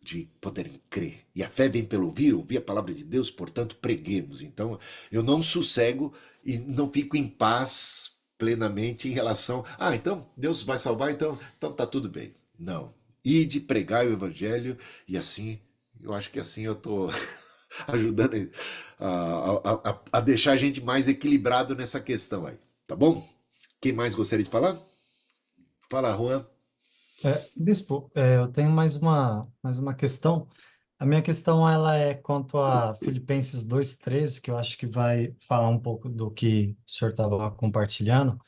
de poderem crer. E a fé vem pelo ouvir a palavra de Deus, portanto preguemos. Então eu não sossego e não fico em paz plenamente em relação... então Deus vai salvar, então tá tudo bem. Não. Ide pregar o evangelho, e assim... Eu acho que assim eu tô ajudando a deixar a gente mais equilibrado nessa questão aí, tá bom? Quem mais gostaria de falar? Fala, Juan. Bispo, eu tenho mais uma questão. A minha questão ela é quanto a Filipenses 2:13, que eu acho que vai falar um pouco do que o senhor estava compartilhando,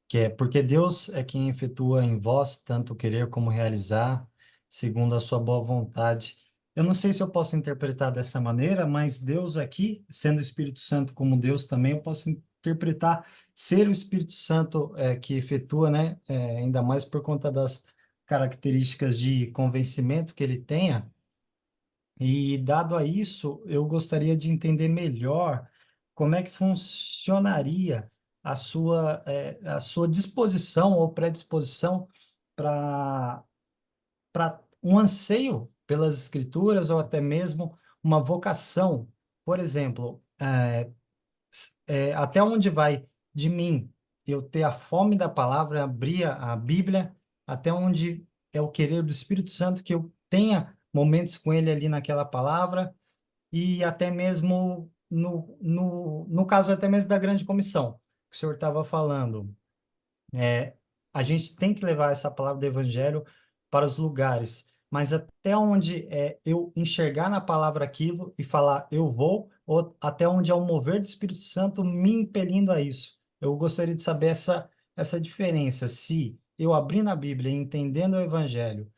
que é porque Deus é quem efetua em vós tanto querer como realizar, segundo a sua boa vontade. Eu não sei se eu posso interpretar dessa maneira, mas Deus aqui, sendo o Espírito Santo como Deus também, eu posso interpretar ser o Espírito Santo que efetua, né, ainda mais por conta das características de convencimento que ele tenha. E dado a isso, eu gostaria de entender melhor como é que funcionaria a sua disposição ou predisposição para um anseio pelas escrituras ou até mesmo uma vocação. Por exemplo, até onde vai de mim eu ter a fome da palavra, abrir a Bíblia, até onde é o querer do Espírito Santo que eu tenha momentos com ele ali naquela palavra e até mesmo no caso até mesmo da grande comissão que o senhor estava falando. A gente tem que levar essa palavra do evangelho para os lugares, mas até onde eu enxergar na palavra aquilo e falar eu vou, ou até onde é o mover do Espírito Santo me impelindo a isso. Eu gostaria de saber essa diferença, se eu abrindo a Bíblia e entendendo o evangelho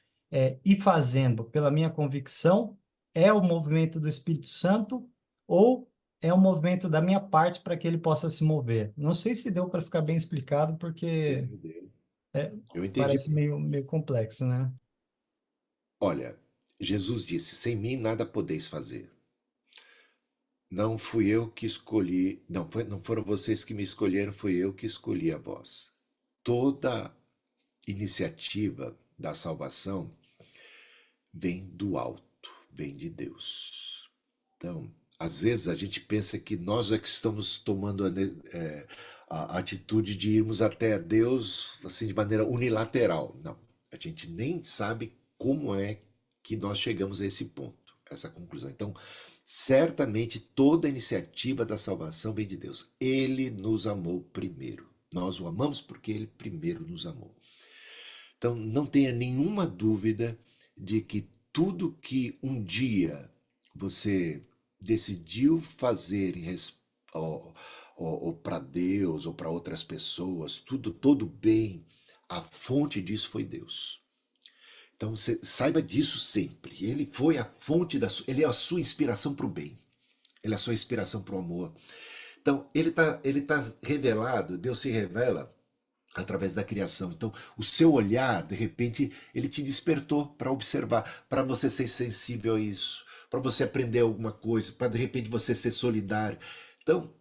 e fazendo pela minha convicção, é o movimento do Espírito Santo ou é um movimento da minha parte para que ele possa se mover. Não sei se deu para ficar bem explicado, porque Eu entendi. parece meio complexo, né? Olha, Jesus disse: sem mim nada podeis fazer. Não fui eu que escolhi, não foram vocês que me escolheram, fui eu que escolhi a vós. Toda iniciativa da salvação vem do alto, vem de Deus. Então, às vezes a gente pensa que nós é que estamos tomando a atitude de irmos até Deus assim de maneira unilateral. Não, a gente nem sabe como é que nós chegamos a esse ponto, essa conclusão. Então, certamente toda iniciativa da salvação vem de Deus. Ele nos amou primeiro. Nós o amamos porque ele primeiro nos amou. Então, não tenha nenhuma dúvida de que tudo que um dia você decidiu fazer ou para Deus ou para outras pessoas, todo bem, a fonte disso foi Deus. Então você saiba disso sempre. Ele foi a fonte ele é a sua inspiração para o bem. Ele é a sua inspiração para o amor. Então ele tá revelado, Deus se revela através da criação. Então o seu olhar, de repente, ele te despertou para observar, para você ser sensível a isso, para você aprender alguma coisa, para de repente você ser solidário. Então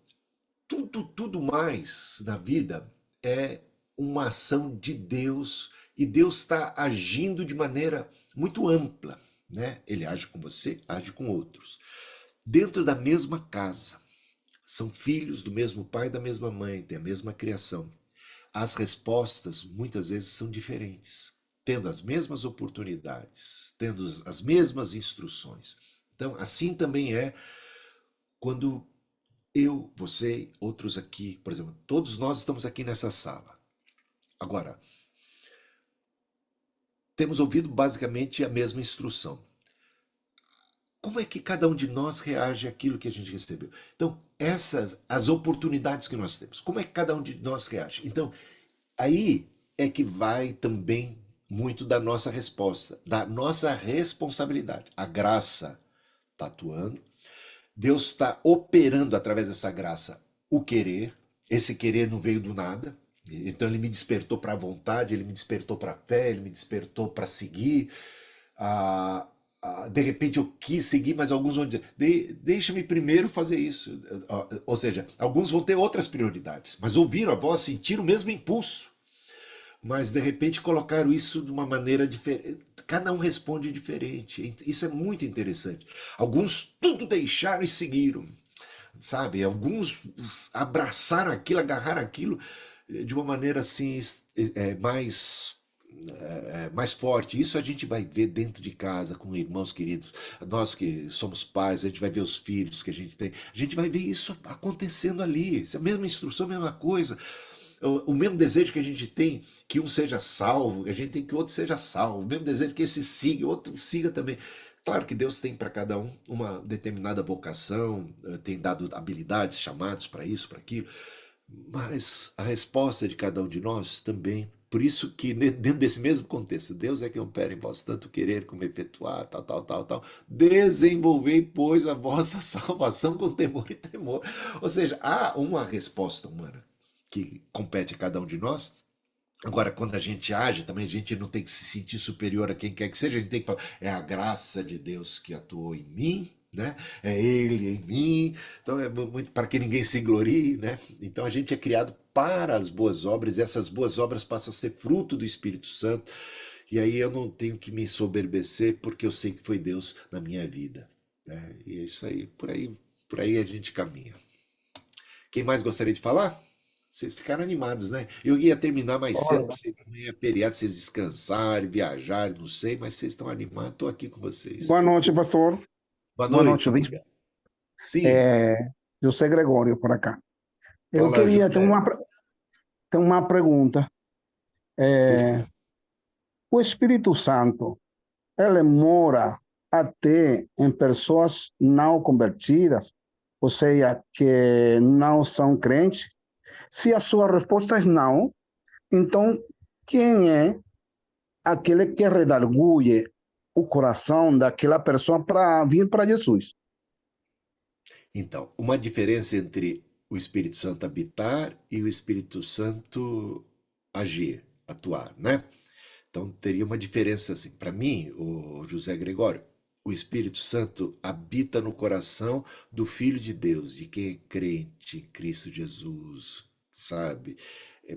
tudo mais na vida é uma ação de Deus, e Deus está agindo de maneira muito ampla, né? Ele age com você, age com outros. Dentro da mesma casa, são filhos do mesmo pai e da mesma mãe, tem a mesma criação. As respostas muitas vezes são diferentes, tendo as mesmas oportunidades, tendo as mesmas instruções. Então, assim também é quando eu, você, outros aqui, por exemplo, todos nós estamos aqui nessa sala. Agora, temos ouvido basicamente a mesma instrução. Como é que cada um de nós reage àquilo que a gente recebeu? Então, as oportunidades que nós temos, como é que cada um de nós reage? Então, aí é que vai também muito da nossa resposta, da nossa responsabilidade. A graça está atuando, Deus está operando através dessa graça o querer, esse querer não veio do nada, então ele me despertou para a vontade, ele me despertou para a fé, ele me despertou para seguir. De repente eu quis seguir, mas alguns vão dizer, deixa-me primeiro fazer isso. Ou seja, alguns vão ter outras prioridades, mas ouviram a voz, sentiram o mesmo impulso, mas de repente colocaram isso de uma maneira diferente. Cada um responde diferente. Isso é muito interessante. Alguns tudo deixaram e seguiram, sabe? Alguns abraçaram aquilo, agarraram aquilo de uma maneira assim mais mais forte. Isso a gente vai ver dentro de casa, com irmãos queridos. Nós que somos pais, a gente vai ver os filhos que a gente tem. A gente vai ver isso acontecendo ali. Essa mesma instrução, a mesma coisa. O mesmo desejo que a gente tem que um seja salvo, que a gente tem que o outro seja salvo. O mesmo desejo que esse siga, o outro siga também. Claro que Deus tem para cada um uma determinada vocação, tem dado habilidades, chamados para isso, para aquilo, mas a resposta de cada um de nós também. Por isso que dentro desse mesmo contexto, Deus é quem opera em vós tanto querer como efetuar, tal, tal, tal, tal. Desenvolvei, pois, a vossa salvação com temor e temor. Ou seja, há uma resposta humana que compete a cada um de nós. Agora, quando a gente age, também a gente não tem que se sentir superior a quem quer que seja, a gente tem que falar, é a graça de Deus que atuou em mim, né? É Ele em mim, então é muito para que ninguém se glorie, né? Então a gente é criado para as boas obras, e essas boas obras passam a ser fruto do Espírito Santo, e aí eu não tenho que me ensoberbecer, porque eu sei que foi Deus na minha vida, né? E é isso aí, por aí a gente caminha. Quem mais gostaria de falar? Vocês ficaram animados, né? Eu ia terminar mais cedo, Olha, para vocês amanhã é feriado, vocês descansarem, viajarem, não sei, mas vocês estão animados, estou aqui com vocês. Boa noite, pastor. Boa Boa noite, noite, bispo. diga. Sim, José Gregório, por acá. Eu fala, queria ter José. ter uma pergunta. Por É, o Espírito Santo, ele mora até em pessoas não convertidas, ou seja, que não são crentes? Se a sua resposta é não, então quem é aquele que redarguye o coração daquela pessoa para vir para Jesus? Então, uma diferença entre o Espírito Santo habitar e o Espírito Santo agir, atuar, né? Então teria uma diferença assim. Para mim, o José Gregório, o Espírito Santo habita no coração do Filho de Deus, de quem é crente em Cristo Jesus, sabe?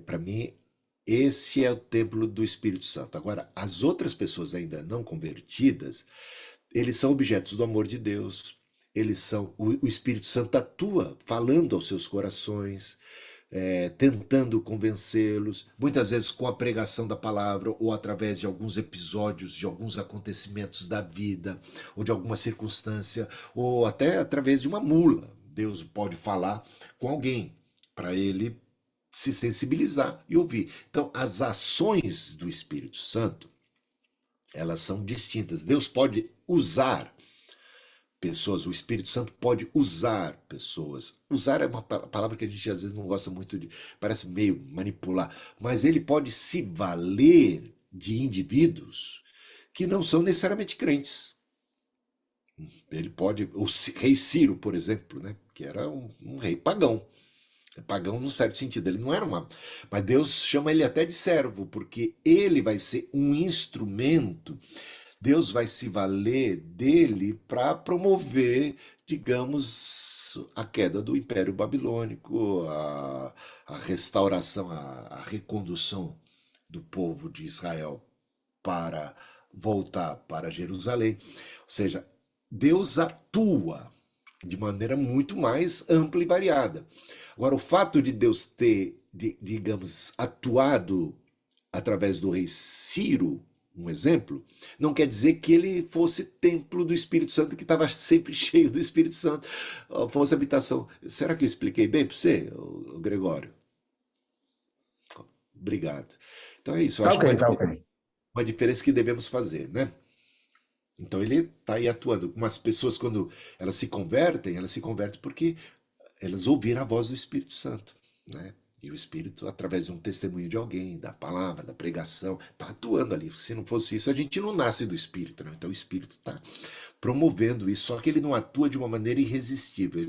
Para mim, esse é o templo do Espírito Santo. Agora, as outras pessoas ainda não convertidas, eles são objetos do amor de Deus. Eles são o Espírito Santo atua falando aos seus corações, tentando convencê-los, muitas vezes com a pregação da palavra ou através de alguns episódios, de alguns acontecimentos da vida, ou de alguma circunstância, ou até através de uma mula. Deus pode falar com alguém para ele se sensibilizar e ouvir. Então, as ações do Espírito Santo, elas são distintas. Deus pode usar pessoas, o Espírito Santo pode usar pessoas. Usar é uma palavra que a gente às vezes não gosta muito de, parece meio manipular, mas ele pode se valer de indivíduos que não são necessariamente crentes. Ele pode, o rei Ciro, por exemplo, né, que era um rei pagão. Pagão no certo sentido, ele não era uma. Mas Deus chama ele até de servo, porque ele vai ser um instrumento. Deus vai se valer dele para promover, digamos, a queda do Império Babilônico, a restauração, a recondução do povo de Israel para voltar para Jerusalém. Ou seja, Deus atua de maneira muito mais ampla e variada. Agora, o fato de Deus ter, digamos, atuado através do rei Ciro, um exemplo, não quer dizer que ele fosse templo do Espírito Santo, que estava sempre cheio do Espírito Santo, fosse habitação. Será que eu expliquei bem para você, Gregório? Obrigado. Então é isso, eu acho Tá ok. uma diferença que devemos fazer, né? Então ele está aí atuando. Umas pessoas, quando elas se convertem porque elas ouviram a voz do Espírito Santo, né? E o Espírito, através de um testemunho de alguém, da palavra, da pregação, está atuando ali. Se não fosse isso, a gente não nasce do Espírito, né? Então o Espírito está promovendo isso, só que ele não atua de uma maneira irresistível,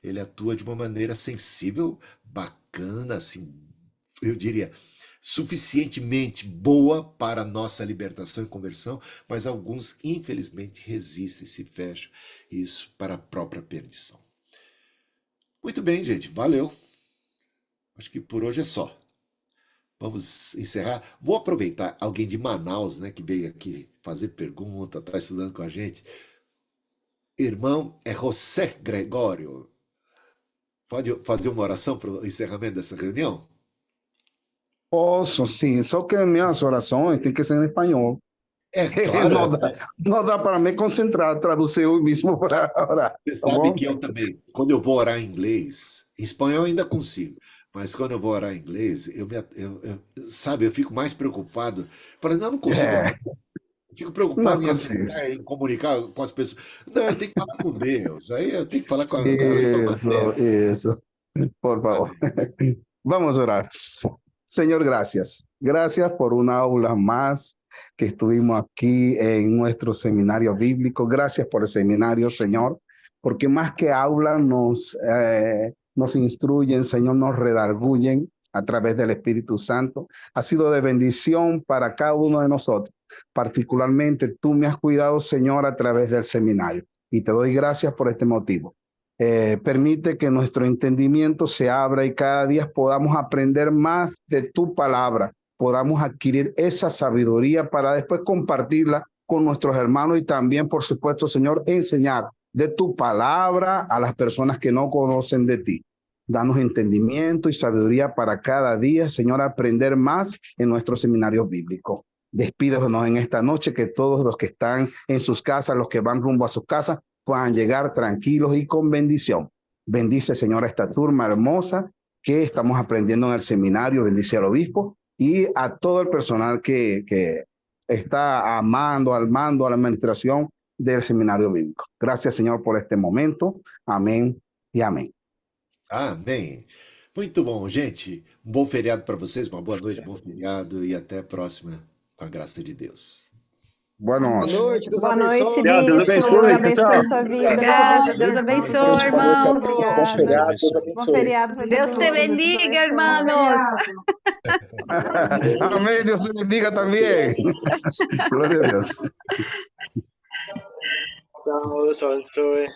ele atua de uma maneira sensível, bacana, assim, eu diria, suficientemente boa para a nossa libertação e conversão, mas alguns, infelizmente, resistem, se fecham, isso para a própria perdição. Muito bem, gente, valeu. Acho que por hoje é só. Vamos encerrar. Vou aproveitar alguém de Manaus, né, que veio aqui fazer pergunta, está estudando com a gente. Irmão, é José Gregório. Pode fazer uma oração para o encerramento dessa reunião? Posso, sim, só que minhas orações têm que ser em espanhol. É claro, Não dá para me concentrar, traduzir eu mesmo para orar, você tá sabe bom? que eu também, quando eu vou orar em inglês, em espanhol eu ainda consigo, mas quando eu vou orar em inglês, sabe, eu fico mais preocupado. Falei, não, eu não consigo orar. É, Eu fico não preocupado em consigo. acertar, em comunicar com as pessoas. Não, eu tenho que falar com Deus. Aí eu tenho que falar com a língua Isso, materna. isso. Por favor. Amém. Vamos a orar. Señor, gracias. Gracias por una aula más que estuvimos aquí en nuestro seminario bíblico. Gracias por el seminario, Señor, porque más que aula nos instruyen, Señor, nos redarguyen a través del Espíritu Santo. Ha sido de bendición para cada uno de nosotros. Particularmente tú me has cuidado, Señor, a través del seminario. Y te doy gracias por este motivo. Permite que nuestro entendimiento se abra y cada día podamos aprender más de tu palabra, podamos adquirir esa sabiduría para después compartirla con nuestros hermanos y también, por supuesto, Señor, enseñar de tu palabra a las personas que no conocen de ti. Danos entendimiento y sabiduría para cada día, Señor, aprender más en nuestro seminario bíblico. Despídenos en esta noche, que todos los que están en sus casas, los que van rumbo a sus casas, puedan llegar tranquilos y con bendición. Bendice, Señor, a esta turma hermosa que estamos aprendiendo en el seminario. Bendice al obispo y a todo el personal que está al mando, a la administración del seminario bíblico. Gracias, Señor, por este momento. Amén y amén. Amém. Muito bom, gente. Um bom feriado para vocês, uma boa noite, bom feriado e até a próxima, com a graça de Deus. Boa Boa noite. noite, Deus Boa noite, abençoe. Deus bispo. abençoe. Deus Tchau, tchau. abençoe sua vida. Obrigada, Deus abençoe, irmãos. Bom Obrigada. feriado, Deus Bom abençoe. feriado para Deus todo te mundo. bendiga, Deus abençoe. hermanos. Amén. Dios te bendiga también. Gloria a Dios. Tchau, Deus abençoe.